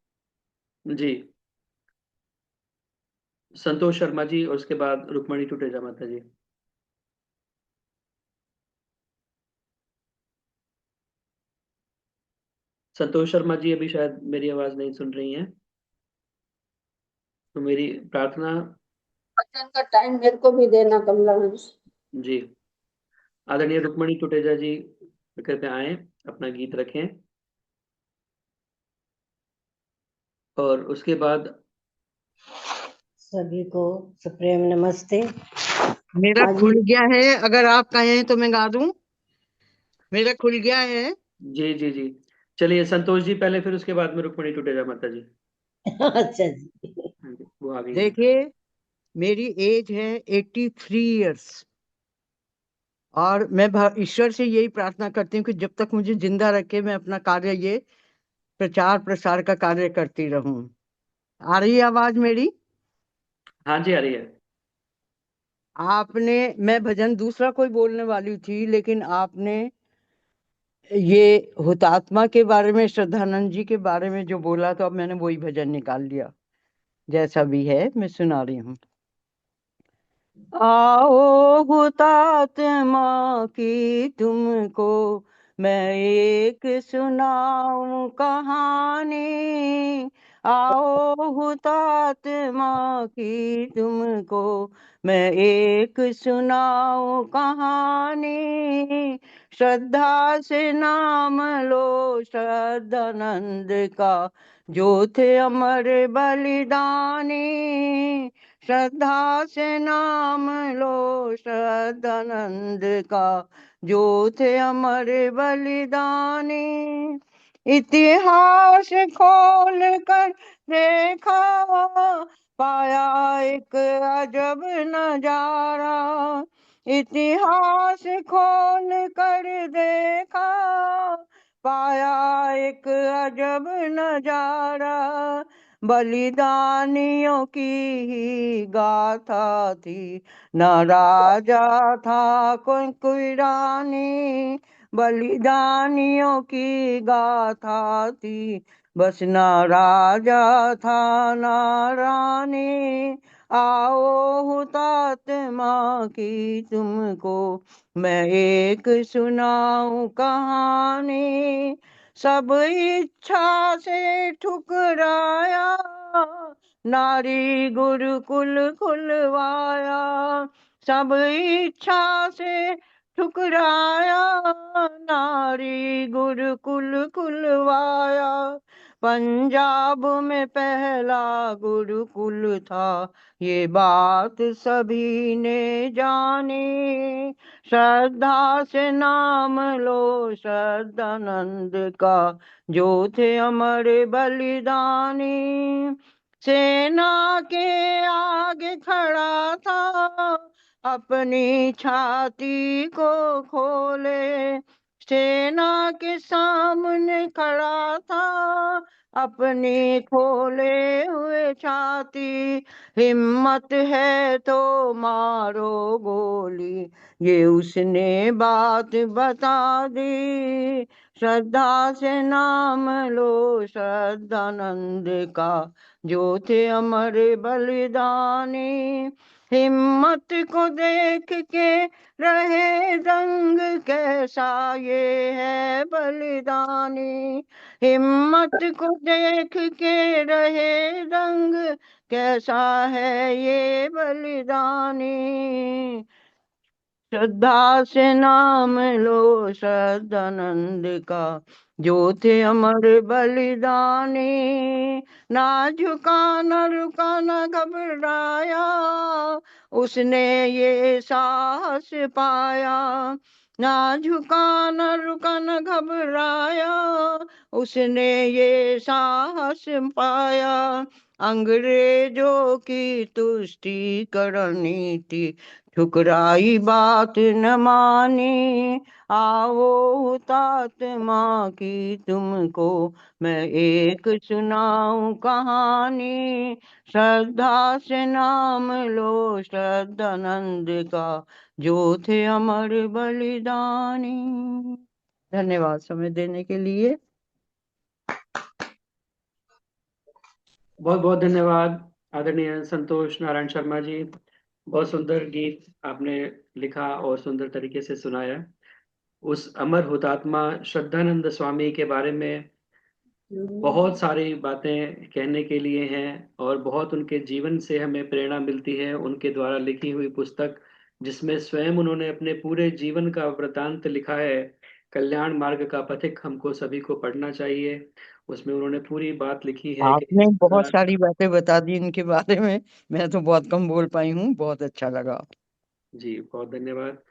जी, संतोष शर्मा जी, और उसके बाद रुक्मणी टुटेजा माता जी। संतोष शर्मा जी अभी शायद मेरी आवाज नहीं सुन रही हैं, तो मेरी प्रार्थना। भजन का टाइम मेरे को भी देना कमला हंस। जी, आदरणीय रुक्मणी टुटेजा जी कृपया आए, अपना गीत रखें, और उसके बाद सभी को सप्रेम नमस्ते। मेरा आज खुल गया है, अगर आप कहें तो मैं गा दूं। मेरा खुल गया है। जी जी जी, चलिए संतोष जी पहले, फिर उसके बाद में रुक्मणी टुटेजा माता जी। अच्छा जी, हाँ जी, वो आ गई हैं। देखिए, मेरी एज है 83 इयर्स, और मैं ईश्वर से यही प्रार्थना करती हूँ कि जब तक मुझे जिंदा रखे मैं अपना कार्य, ये प्रचार प्रसार का कार्य करती रहूं। आ रही है आवाज मेरी? हाँ जी, आ रही है। मैं भजन दूसरा कोई बोलने वाली थी, लेकिन आपने ये हुतात्मा के बारे में, श्रद्धानंद जी के बारे में जो बोला, तो अब मैंने वही भजन निकाल लिया। जैसा भी है मैं सुना रही हूँ। आओ हुतात्मा की तुमको मैं एक सुनाऊं कहानी, आओ हुतात्मा की तुमको मैं एक सुनाऊं कहानी। श्रद्धा से नाम लो श्रद्धानंद का, जो थे अमर बलिदानी। श्रद्धा से नाम लो श्रद्धानंद का, जो थे अमर बलिदानी। इतिहास खोल कर देखा, पाया एक अजब नजारा। इतिहास खोल कर देखा, पाया एक अजब नजारा। बलिदानियों की ही गाथा थी। न राजा था कोई रानी, बलिदानियों की गाथा थी। बस ना राजा था ना रानी, आओ हुतात्मा की तुमको मैं एक सुनाऊं कहानी। सब इच्छा से ठुकराया, नारी गुरुकुल खुलवाया। सब इच्छा से ठुकराया, नारी गुरुकुल खुलवाया। पंजाब में पहला गुरुकुल था, ये बात सभी ने जानी। श्रद्धा से नाम लो श्रद्धानंद का, जो थे अमर बलिदानी। सेना के आगे खड़ा था, अपनी छाती को खोले। सेना के सामने खड़ा था, अपनी खोले हुए छाती। हिम्मत है तो मारो गोली, ये उसने बात बता दी। श्रद्धा से नाम लो श्रद्धानंद का, जो थे अमर बलिदानी। हिम्मत को देख के रहे दंग, कैसा ये है बलिदानी। हिम्मत को देख के रहे दंग, कैसा है ये बलिदानी। श्रद्धा से नाम लो श्रद्धानंद का, जो थे अमर बलिदानी। ना झुका न रुका न घबराया, उसने ये साहस पाया। ना झुका न रुका न घबराया, उसने ये साहस पाया। अंग्रेजों की तुष्टीकरण थी, ठुकराई बात न मानी। आओ हुतात्मा की तुमको मैं एक सुनाऊं कहानी। श्रद्धा से नाम लो श्रद्धानंद का, जो थे अमर बलिदानी। धन्यवाद समय देने के लिए। बहुत बहुत धन्यवाद आदरणीय संतोष नारायण शर्मा जी। बहुत सुंदर गीत आपने लिखा और सुंदर तरीके से सुनाया। उस अमर हुतात्मा श्रद्धानंद स्वामी के बारे में बहुत सारी बातें कहने के लिए हैं और बहुत उनके जीवन से हमें प्रेरणा मिलती है। उनके द्वारा लिखी हुई पुस्तक, जिसमें स्वयं उन्होंने अपने पूरे जीवन का वृतांत लिखा है, कल्याण मार्ग का पथिक, हमको सभी को पढ़ना चाहिए। उसमें उन्होंने पूरी बात लिखी है कि आपने किस बहुत तरह। सारी बातें बता दी इनके बारे में, मैं तो बहुत कम बोल पाई हूँ, बहुत अच्छा लगा। जी बहुत धन्यवाद।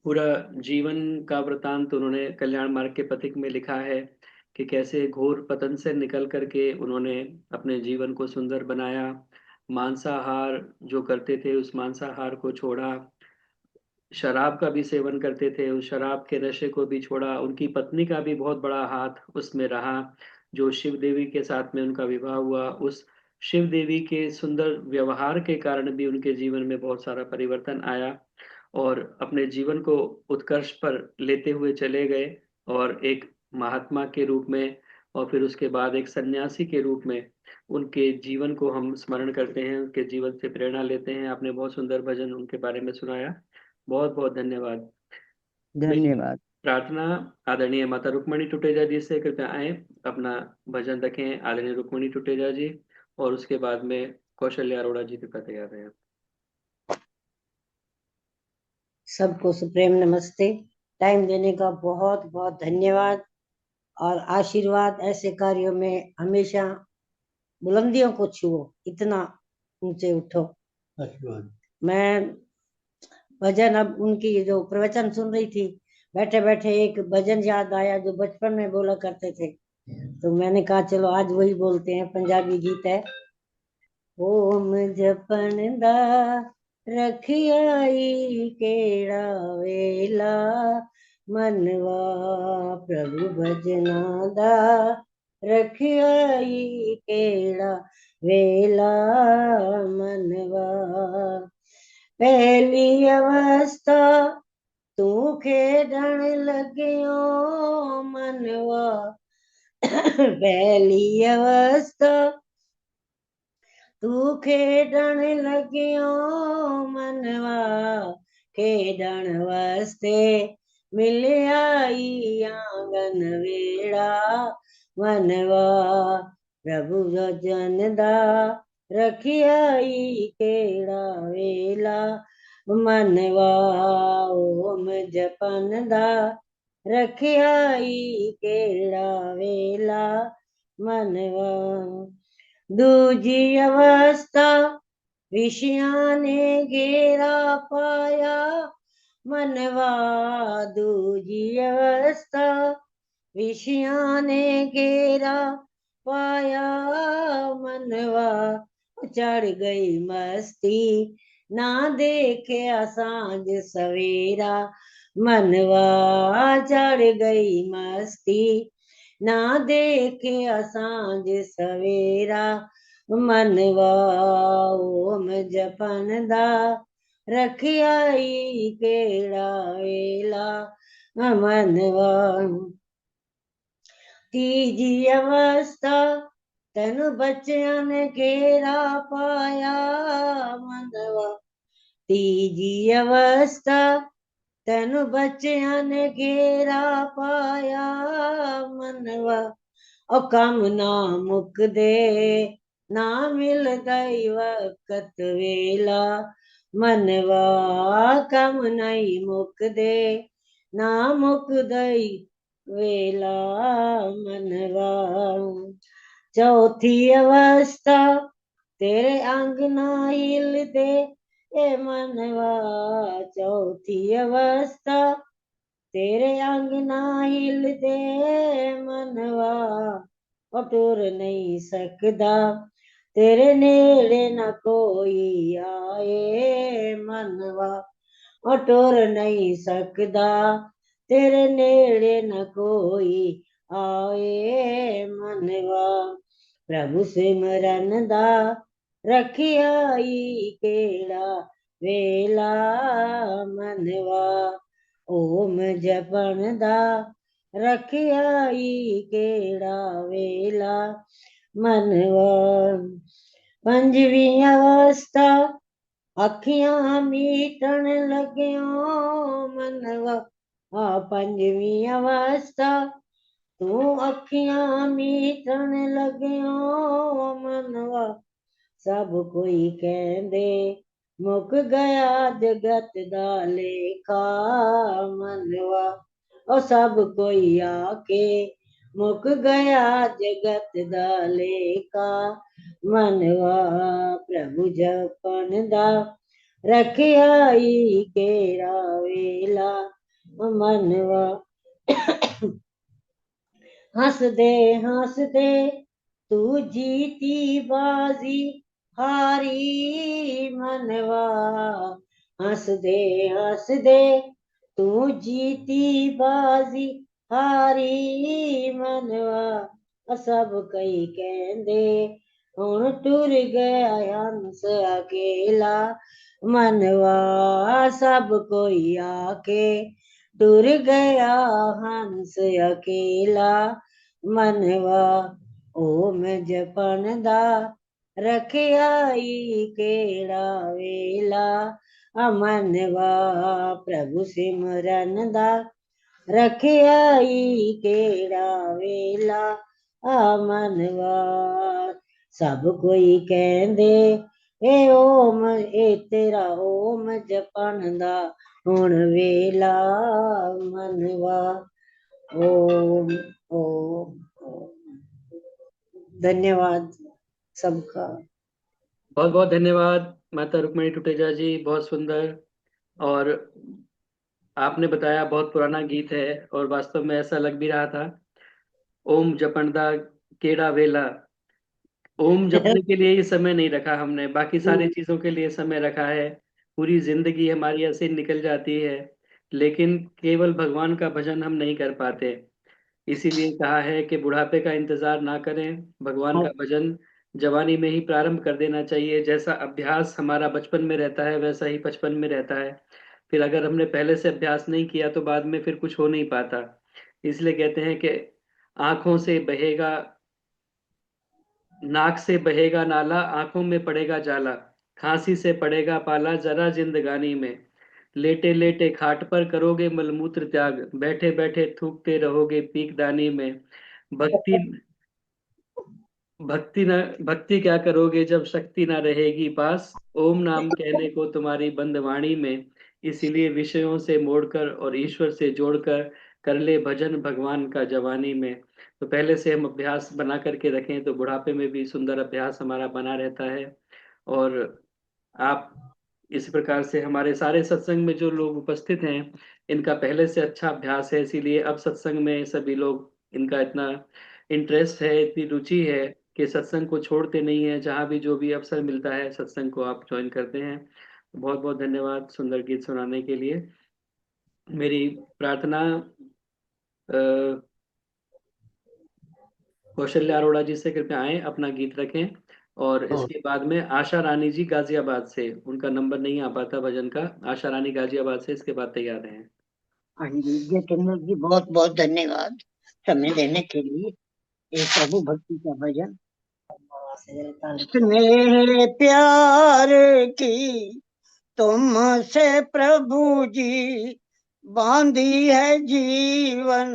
पूरा जीवन का वृतांत उन्होंने कल्याण मार्ग के पथिक में लिखा है कि कैसे घोर पतन से निकल करके उन्होंने अपने जीवन को सुंदर बनाया। मांसाहार जो करते थे उस मांसाहार को छोड़ा, शराब का भी सेवन करते थे, उस शराब के नशे को भी छोड़ा। उनकी पत्नी का भी बहुत बड़ा हाथ उसमें रहा। जो शिव देवी के साथ में उनका विवाह हुआ, उस शिव देवी के सुंदर व्यवहार के कारण भी उनके जीवन में बहुत सारा परिवर्तन आया और अपने जीवन को उत्कर्ष पर लेते हुए चले गए। और एक महात्मा के रूप में और फिर उसके बाद एक सन्यासी के रूप में उनके जीवन को हम स्मरण करते हैं, उनके जीवन से प्रेरणा लेते हैं। आपने बहुत सुंदर भजन उनके बारे में सुनाया। बहुत बहुत धन्यवाद। मेरी धन्यवाद। प्रार्थना आदरणीय माता रुक्मणी टुटेजा जी से, कृपया आए अपना भजन रखें आदरणीय रुक्मणी टुटेजा जी, और उसके बाद में कौशल्या अरोड़ा जी कृपया तैयार रहे। सबको सुप्रेम नमस्ते। टाइम देने का बहुत बहुत धन्यवाद और आशीर्वाद। ऐसे कार्यों में हमेशा बुलंदियों को छुओ, इतना ऊंचे उठो। मैं भजन, अब उनकी जो प्रवचन सुन रही थी, बैठे बैठे एक भजन याद आया जो बचपन में बोला करते थे, तो मैंने कहा चलो आज वही बोलते हैं। पंजाबी गीत है। ओम जपन दा रखियाई केड़ा वेला, मनवा प्रभु भजना दा रखियाई केड़ा वेला मनवा। पहली अवस्था तू खेडण लगियो मनवा। पहली अवस्था तू खेडण लगियो मनवा। खेडण वास्ते मिलियाई आंगन वेड़ा मनवा। प्रभु भजन दा रखियाई केड़ा वेला मनवा। ओम जपन दा रखियाई केड़ा वेला मनवा। दूजी अवस्था विषयां ने घेरा पाया मनवा। दूजी अवस्था विषयां ने घेरा पाया मनवा। चढ़ गई मस्ती ना देखा सांझ सवेरा मनवा। चढ़ गई मस्ती ना देखे सांझ सवेरा मनवा। ओम जपन दा रखियाई केड़ा वेला मनवा। तीजी अवस्था तेन बच्चों ने घेरा पाया मनवा। तीजी अवस्था तेन बच्चों ने घेरा पाया मनवा। ओ कम ना मुकदे ना मिलदा वक्त वेला मनवा। कम नहीं मुकदे ना मुकदा वेला मनवा। चौथी अवस्था तेरे अंग ना हिलदे ए मनवा। चौथी अवस्था तेरे अंग ना हिलदे मनवा। ओ टुर नहीं सकदा तेरे नेड़े न कोई आए मनवा। ओ टुर नहीं सकदा तेरे नेड़े न कोई आए मनवा। प्रभु सिमरन दा रखियाई केड़ा वेला मनवा। ओम जपन दा रखियाई केड़ा वेला मनवा। पंजवी अवस्था अखियां मीटन लगियो मनवा। पंजवी अवस्था तू अखियां मीटन लगियो मनवा। सब कोई कहंदे मुक गया जगत दा लेखा मनवा। ओ सब कोई आके मुक गया जगत दा लेखा मनवा। प्रभु जपन दा रखियाई केड़ा वेला मनवा। हंसदे हंसदे तू जीती बाजी हारी मनवा। हंसदे हंसदे तू जीती बाजी हारी मनवा। सब कई कहंदे हुण टुर गया हंस अकेला मनवा। सब कोई आके टुर गया हंस अकेला मनवा। ओम जपन दा रखियाई केड़ा वेला मनवा। प्रभु सिमरन दा रखियाई केड़ा वेला मनवा। सब कोई कहंदे ए ओम ए तेरा ओम जपन दा हुण वेला मनवा। ओम ओम ओम। धन्यवाद सबका। बहुत बहुत धन्यवाद माता रुक्मणी टुटेजा जी, बहुत सुंदर। और आपने बताया बहुत पुराना गीत है और वास्तव में ऐसा लग भी रहा था। ओम जपनदा केड़ा वेला। ओम जपने के लिए ही समय नहीं रखा हमने, बाकी सारी चीजों के लिए समय रखा है। पूरी जिंदगी हमारी ऐसे निकल जाती है, लेकिन केवल भगवान का भजन हम नहीं कर पाते। इसीलिए कहा है कि बुढ़ापे का इंतजार ना करें, भगवान का भजन जवानी में ही प्रारंभ कर देना चाहिए। जैसा अभ्यास हमारा बचपन में रहता है वैसा ही बचपन में रहता है। फिर अगर हमने पहले से अभ्यास नहीं किया तो बाद में फिर कुछ हो नहीं पाता। इसलिए कहते हैं कि आंखों से बहेगा, नाक से बहेगा नाला, आंखों में पड़ेगा जाला, खांसी से पड़ेगा पाला जरा जिंदगानी में, लेटे लेटे खाट पर करोगे मलमूत्र त्याग, बैठे बैठे थूकते रहोगे पीकदानी में। भक्ति भक्ति क्या करोगे जब शक्ति ना रहेगी पास, ओम नाम कहने को तुम्हारी बंद वाणी में। इसीलिए विषयों से मोड़कर और ईश्वर से जोड़कर कर ले भजन भगवान का जवानी में। तो पहले से हम अभ्यास बना करके रखें तो बुढ़ापे में भी सुंदर अभ्यास हमारा बना रहता है। और आप इस प्रकार से हमारे सारे सत्संग में जो लोग उपस्थित हैं इनका पहले से अच्छा अभ्यास है, इसीलिए अब सत्संग में सभी लोग, इनका इतना इंटरेस्ट है, इतनी रुचि है कि सत्संग को छोड़ते नहीं है। जहाँ भी जो भी अवसर मिलता है सत्संग को आप ज्वाइन करते हैं। बहुत बहुत धन्यवाद सुंदर गीत सुनाने के लिए। मेरी प्रार्थना कौशल्या अरोड़ा जी से कृपया आए, अपना गीत रखें। और इसके बाद में आशा रानी जी गाजियाबाद से, उनका नंबर नहीं आ पाता भजन का, आशा रानी गाजियाबाद से इसके बाद तैयार हैं। हाँ जी, जितेंद्र जी बहुत बहुत धन्यवाद समय देने के लिए। एक प्रभु भक्ति का भजन। स्नेह प्यार की तुमसे प्रभु जी बांधी है जीवन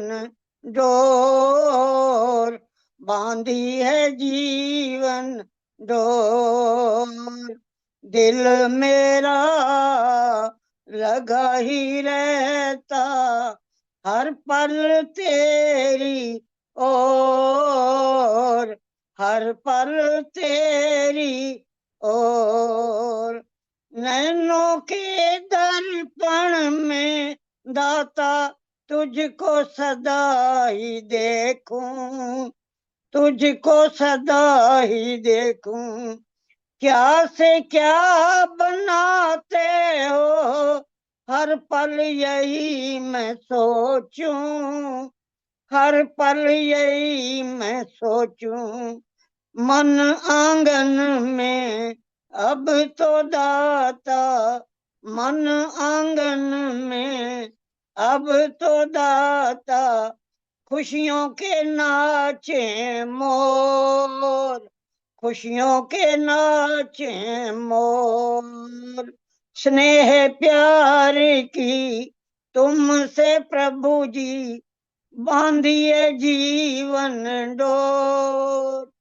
डोर, बांधी है जीवन डोर, दिल मेरा लगा ही रहता हर पल तेरी ओर, हर पल तेरी ओर। नैनों के दर्पण में दाता तुझको सदा ही देखूं, तुझको सदा ही देखूं। क्या से क्या बनाते हो हर पल यही मैं सोचूं, हर पल यही मैं सोचूं। मन आंगन में अब तो दाता, मन आंगन में अब तो दाता, खुशियों के नाचे मोर, खुशियों के नाचे मोर। स्नेह प्यार की तुमसे प्रभु जी बांधी है जीवन डोर,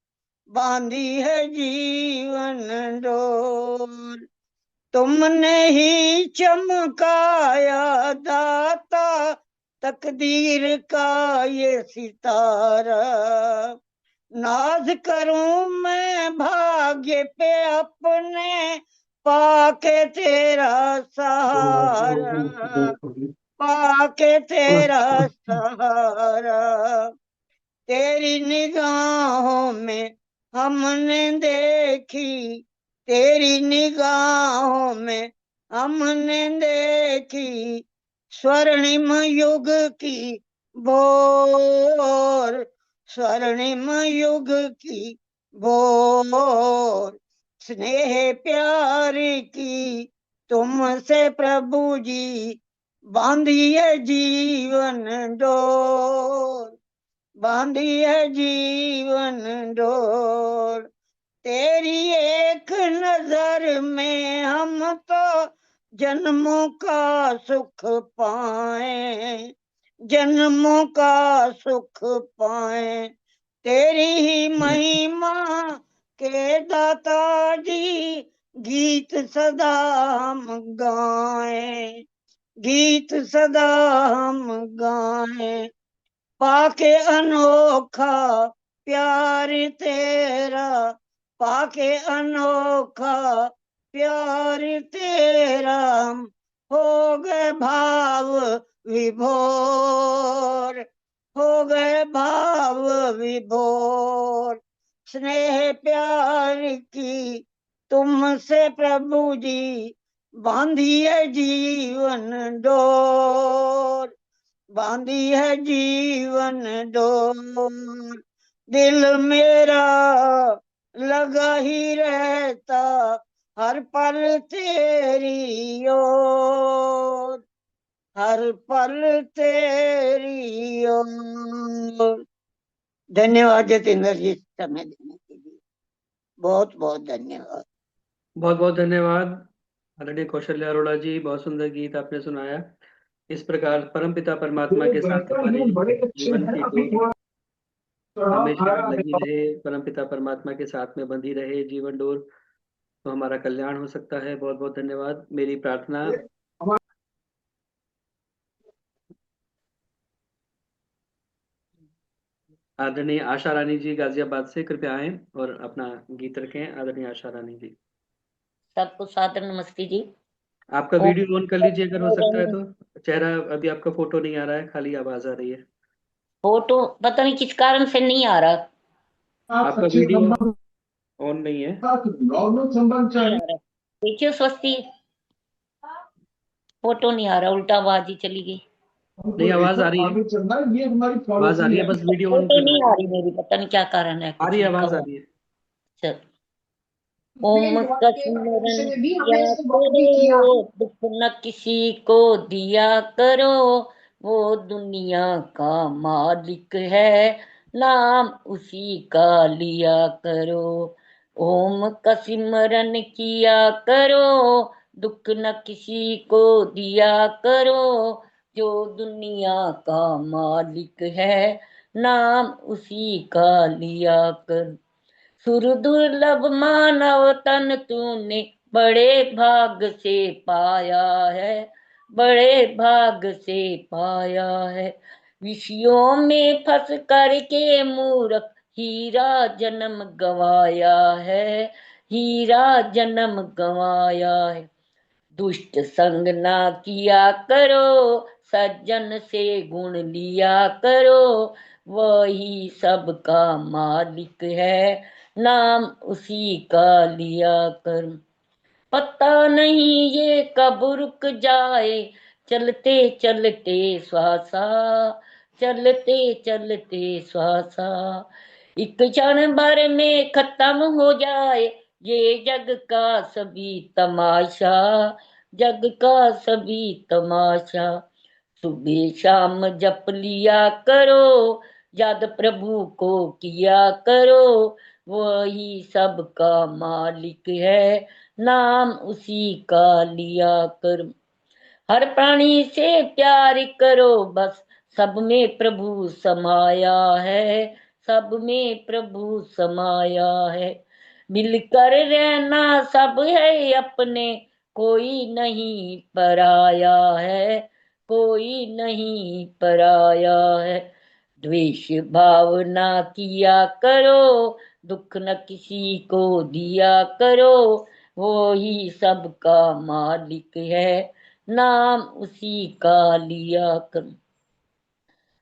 बांधी है जीवन डोर। तुमने ही चमकाया दाता तकदीर का ये सितारा, नाज करूं मैं भाग्य पे अपने पाके तेरा सहारा, पाके तेरा सहारा। तेरी निगाहों में हमने देखी, तेरी निगाहों में हमने देखी स्वर्णिम युग की भोर, स्वर्णिम युग की भोर। स्नेह प्यार की तुमसे प्रभु जी बांधी है जीवन डोर, बांधी है जीवन डोर। तेरी एक नजर में हम तो जन्मों का सुख पाए, जन्मों का सुख पाए। तेरी ही महिमा के दाता जी गीत सदा हम गाएं, गीत सदा हम गाएं। पाके अनोखा प्यार तेरा, पाके अनोखा प्यार तेरा, हो गए भाव विभोर, हो गए भाव विभोर। स्नेह प्यार की तुमसे प्रभु जी बांधी है जीवन डोर, बांधी है जीवन डोर, दिल मेरा लगा ही रहता हर पल तेरी ओर, हर पल तेरी ओर। धन्यवाद जतेंद्र जी समय देने के लिए, बहुत बहुत धन्यवाद। बहुत बहुत धन्यवाद आदरणीय कौशल्या अरोड़ा जी, बहुत सुंदर गीत आपने सुनाया। इस प्रकार परमपिता परमात्मा के साथ हमारे जीवन की डोर हमेशा लगी रहे, परमपिता परमात्मा के साथ में बंधी रहे जीवन डोर, तो हमारा कल्याण हो सकता है। बहुत बहुत धन्यवाद। मेरी प्रार्थना आदरणीय आशा रानी जी गाजियाबाद से कृपया आए और अपना गीत रखें। आदरणीय आशा रानी जी, सबको सादर नमस्ते जी। आपका ओम वीडियो ऑन कर लीजिए अगर हो सकता है कसिमरन तो। चेहरा अभी आपका फोटो नहीं आ रहा है, खाली आवाज आ रही है। फोटो पता नहीं किस कारण से नहीं आ रहा। आपका वीडियो ऑन नहीं है। नहीं आ रहा, देखियो स्वस्ति, फोटो नहीं आ रहा, उल्टा आवाज ही चली गई। नहीं, आवाज आ रही है, आवाज आ रही है, बस वीडियो ऑन फोटो करना नहीं है। आ रही मेरी, पता नहीं क्या कारण है, आ कुछ रही है, लिखा आवाज आ हुआ। रही है। चल। ओम का सिमरन किया करो, दुख न किसी को दिया करो, वो दुनिया का मालिक है, नाम उसी का लिया करो। ओम का सिमरन किया करो, दुख न किसी को दिया करो, जो दुनिया का मालिक है, नाम उसी का लिया करो। सुर दुर्लभ मानव तन तूने बड़े भाग से पाया है, बड़े भाग से पाया है। विषयों में फंस करके मूर्ख हीरा जन्म गवाया है, हीरा जन्म गवाया है। दुष्ट संग ना किया करो, सज्जन से गुण लिया करो, वही सबका मालिक है, नाम उसी का लिया करो। पता नहीं ये कब रुक जाए, चलते चलते श्वासा, चलते चलते श्वासा, एक क्षण भर में खत्म हो जाए ये जग का सभी तमाशा, जग का सभी तमाशा। सुबह शाम जप लिया करो, याद प्रभु को किया करो, वही सबका मालिक है, नाम उसी का लिया करो। हर प्राणी से प्यार करो बस, सब में प्रभु समाया है, सब में प्रभु समाया है। मिलकर रहना सब है अपने, कोई नहीं पराया है, कोई नहीं पराया है। द्वेष भावना किया करो, दुख न किसी को दिया करो, वो ही सबका मालिक है, नाम उसी का लिया कर।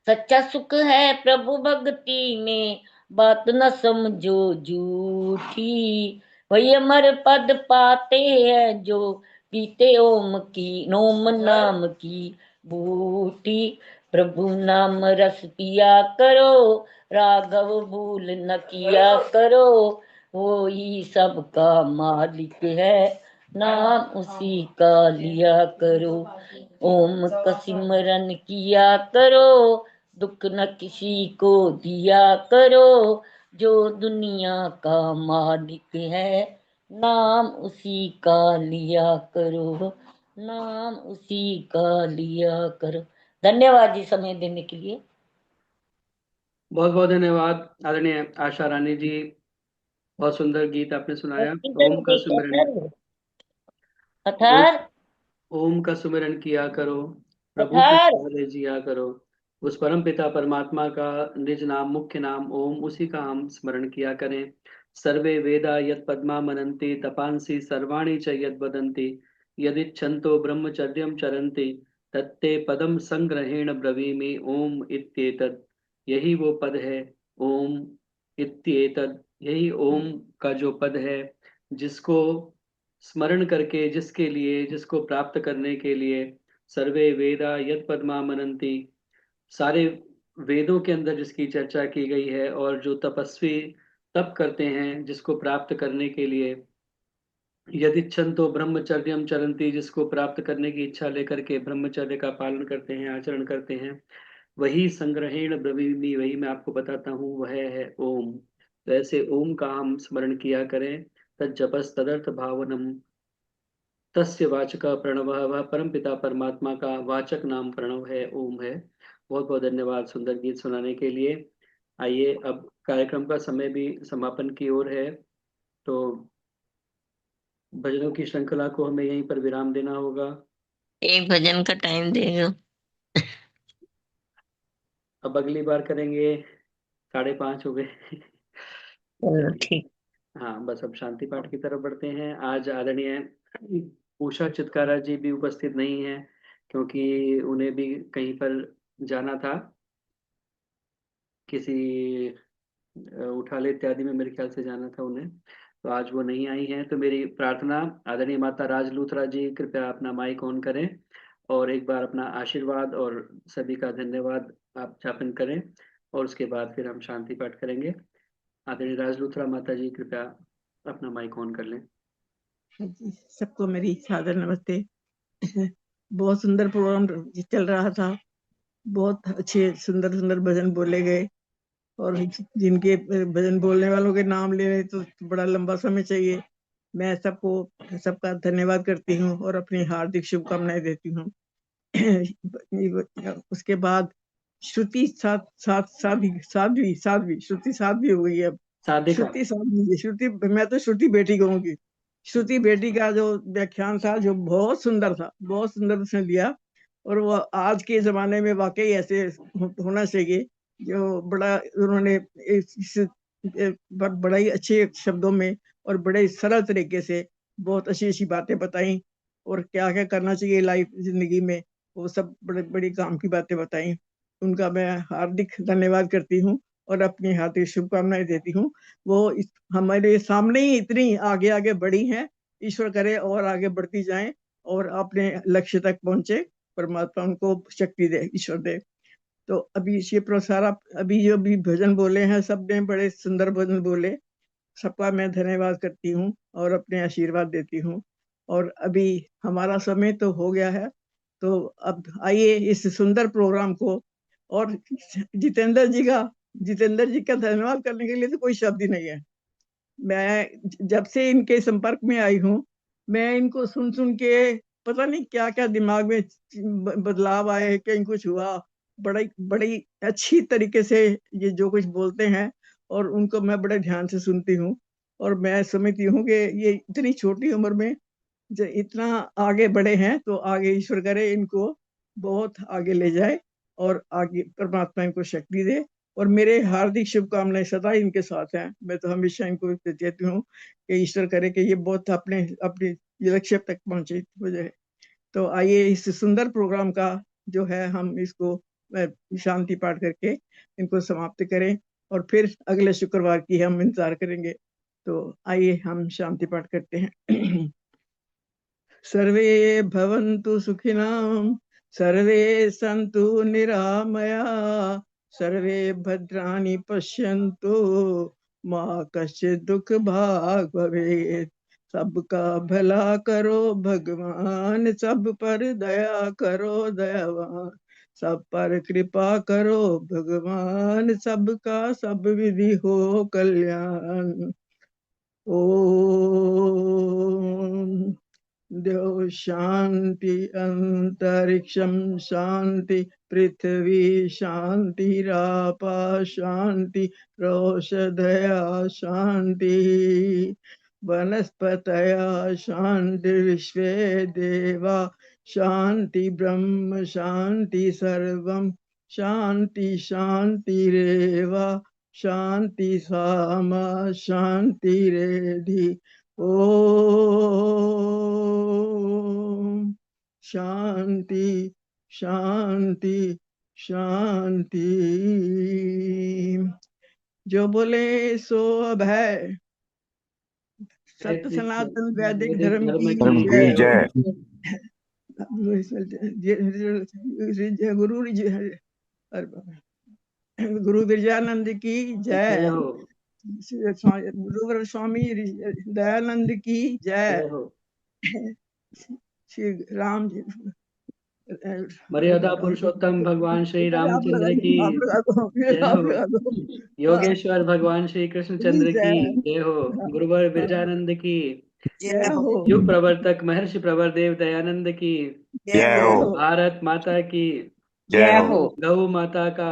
सच्चा सुख है प्रभु भक्ति में, बात न समझो झूठी, वही अमर पद पाते हैं जो पीते ओम की, ओम नाम की बूटी। प्रभु नाम रस पिया करो, राघव भूल न किया करो, वो ही सबका मालिक है, नाम उसी का लिया करो। ओम का सिमरन किया करो, दुख न किसी को दिया करो, जो दुनिया का मालिक है, नाम उसी का लिया करो, नाम उसी का लिया करो। धन्यवाद जी समय देने के लिए। बहुत बहुत धन्यवाद आदरणीय आशा रानी जी, बहुत सुंदर गीत आपने सुनाया। किधर ओम का देखा सुमिरन, सर? ओम, पथार ओम का सुमिरन किया करो, प्रभु के पथार। सहारे जिया करो। उस परम पिता परमात्मा का निज नाम, मुख्य नाम ओम, उसी का हम स्मरण किया करें। सर्वे वेदा यत पद्मा मनन्ति, तपांसि सर्वाणि च यद वदन्ति, यदिच्छन्तो ब्रह्मचर्यं चरन्ति, तत्ते पदम संग्रहेण ब्रवीमि ओम इत्येतत्। यही वो पद है ओम इत्येतत्, यही ओम का जो पद है, जिसको स्मरण करके, जिसके लिए, जिसको प्राप्त करने के लिए सर्वे वेदा यद पद्मा मनन्ति, सारे वेदों के अंदर जिसकी चर्चा की गई है, और जो तपस्वी तप करते हैं जिसको प्राप्त करने के लिए, यदिच्छन्तो ब्रह्मचर्यम चरंती, जिसको प्राप्त करने की इच्छा लेकर के ब्रह्मचर्य का पालन करते हैं, आचरण करते हैं, वही संग्रहेण ब्रवीमि, वही मैं आपको बताता हूँ, वह है ओम। तो ऐसे ओम का हम स्मरण किया करें। तज्जपस तदर्थ भावनम तस्य वाचक प्रणव, वह परम पिता परमात्मा का वाचक नाम प्रणव है, ओम है। बहुत बहुत धन्यवाद सुंदर गीत सुनाने के लिए। आइए, अब कार्यक्रम का समय भी समापन की ओर है, तो भजनों की श्रृंखला को हमें यहीं पर विराम देना होगा। एक भजन का टाइम देगा। अब अगली बार करेंगे, 5:30 हो गए। चलो ठीक। हाँ, बस अब शांति पाठ की तरफ बढ़ते हैं। आज आदरणीय उषा चित्कारा जी भी उपस्थित नहीं है, क्योंकि उन्हें भी कहीं पर जाना था, किसी उठाले इत्यादि में मेरे ख्याल से जाना था उन्हें, तो आज वो नहीं आई हैं। तो मेरी प्रार्थना, आदरणीय माता राज लूथरा जी कृपया अपना माइक ऑन करें और एक बार अपना आशीर्वाद और सभी का धन्यवाद आप ज्ञापन करें, और उसके बाद फिर हम शांति पाठ करेंगे। आदरणीय राज लूथरा माता जी कृपया अपना माइक ऑन कर लें। हाँ जी, सबको मेरी सादर नमस्ते। बहुत सुंदर प्रोग्राम चल रहा था, बहुत अच्छे सुंदर सुंदर भजन बोले गए, और जिनके भजन बोलने वालों के नाम ले रहे तो बड़ा लंबा समय चाहिए। मैं सबका धन्यवाद करती हूँ और अपनी हार्दिक शुभकामनाएं देती हूँ। उसके बाद श्रुति साध्वी श्रुति साध्वी हो गई है अब। श्रुति मैं तो श्रुति बेटी कहूंगी। श्रुति बेटी का जो व्याख्यान था, जो बहुत सुंदर उसने दिया, और वो आज के जमाने में वाकई ऐसे होना चाहिए, जो बड़ा उन्होंने बड़ा ही अच्छे शब्दों में और बड़े सरल तरीके से बहुत अच्छी अच्छी बातें बताई, और क्या क्या करना चाहिए लाइफ जिंदगी में, वो सब बड़े बड़ी काम की बातें बताई। उनका मैं हार्दिक धन्यवाद करती हूँ और अपनी हार्दिक शुभकामनाएं देती हूँ। वो हमारे सामने ही इतनी आगे आगे बढ़ी हैं, ईश्वर करे और आगे बढ़ती जाएं और अपने लक्ष्य तक पहुंचे। परमात्मा उनको शक्ति दे, ईश्वर दे। तो अभी ये प्रसार अभी जो भी भजन बोले हैं, सब ने बड़े सुंदर भजन बोले, सबका मैं धन्यवाद करती हूँ और अपने आशीर्वाद देती हूँ। और अभी हमारा समय तो हो गया है, तो अब आइए इस सुंदर प्रोग्राम को, और जितेंद्र जी का धन्यवाद करने के लिए तो कोई शब्द ही नहीं है। मैं जब से इनके संपर्क में आई हूँ, मैं इनको सुन के पता नहीं क्या क्या दिमाग में बदलाव आए, कहीं कुछ हुआ, बड़ी अच्छी तरीके से ये जो कुछ बोलते हैं, और उनको मैं बड़े ध्यान से सुनती हूँ, और मैं समझती हूँ कि ये इतनी छोटी उम्र में जो इतना आगे बढ़े हैं, तो आगे ईश्वर करे इनको बहुत आगे ले जाए, और आगे परमात्मा इनको शक्ति दे, और मेरे हार्दिक शुभकामनाएं सदा इनके साथ हैं। मैं तो हमेशा इनको देती हूँ कि ईश्वर करे कि ये बहुत अपने लक्ष्य तक पहुंचे हो जाए। तो आइए इस सुंदर प्रोग्राम का जो है, हम इसको शांति पाठ करके इनको समाप्त करें, और फिर अगले शुक्रवार की हम इंतजार करेंगे। तो आइए हम शांति पाठ करते हैं। सर्वे भवन्तु सुखिनां, सर्वे सन्तु निरामया, सर्वे भद्राणि पश्यन्तु, मा कश्चित् दुख भाग भवेत्। सबका भला करो भगवान, सब पर दया करो दयावान, सब पर कृपा करो भगवान, सबका सब विधि हो कल्याण। ओम देव शांति, अंतरिक्षम शांति, पृथ्वी शांति, रापा शांति, रोषधया शांति, वनस्पतया शांति, विश्वे देवा शांति, ब्रह्म शांति, सर्वं शांति शांतिरेव, शांति सामा शांतिरेधि। ओम शांति शांति शांति। जो बोले सो अब है। सत्य सनातन वैदिक धर्म की जय। गुरु गुरु बिरजानंद की जय जय। हो। गुरुवर स्वामी दयानंद की जय। जय हो। श्री राम जी मर्यादा पुरुषोत्तम भगवान श्री रामचंद्र की आप लगा दो, जय आप हो। लगा दो। योगेश्वर भगवान श्री कृष्णचंद्र की जय। जय हो। गुरुवर बिरजानंद की जय हो। युग प्रवर्तक महर्षि प्रवर देव दयानंद की जय हो। भारत माता की जय हो। गौ माता का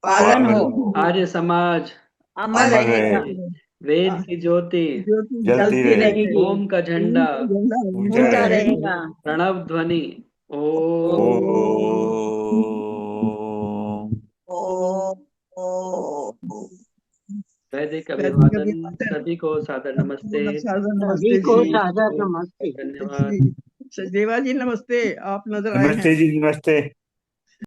पालन हो, आर्य समाज अमर अमर रहेगा, रहे, वेद की ज्योति जलती जलती रहे, रहेगी, ओम का झंडा ऊंचा ऊंचा रहे। रहेगा। प्रणव ध्वनि वैदिक अभिवादन। सभी को सादर नमस्ते। नमस्ते सभी को जी। सादर नमस्ते। धन्यवाद। देवा जी नमस्ते, आप नजर आए नमस्ते हैं। जी, नमस्ते।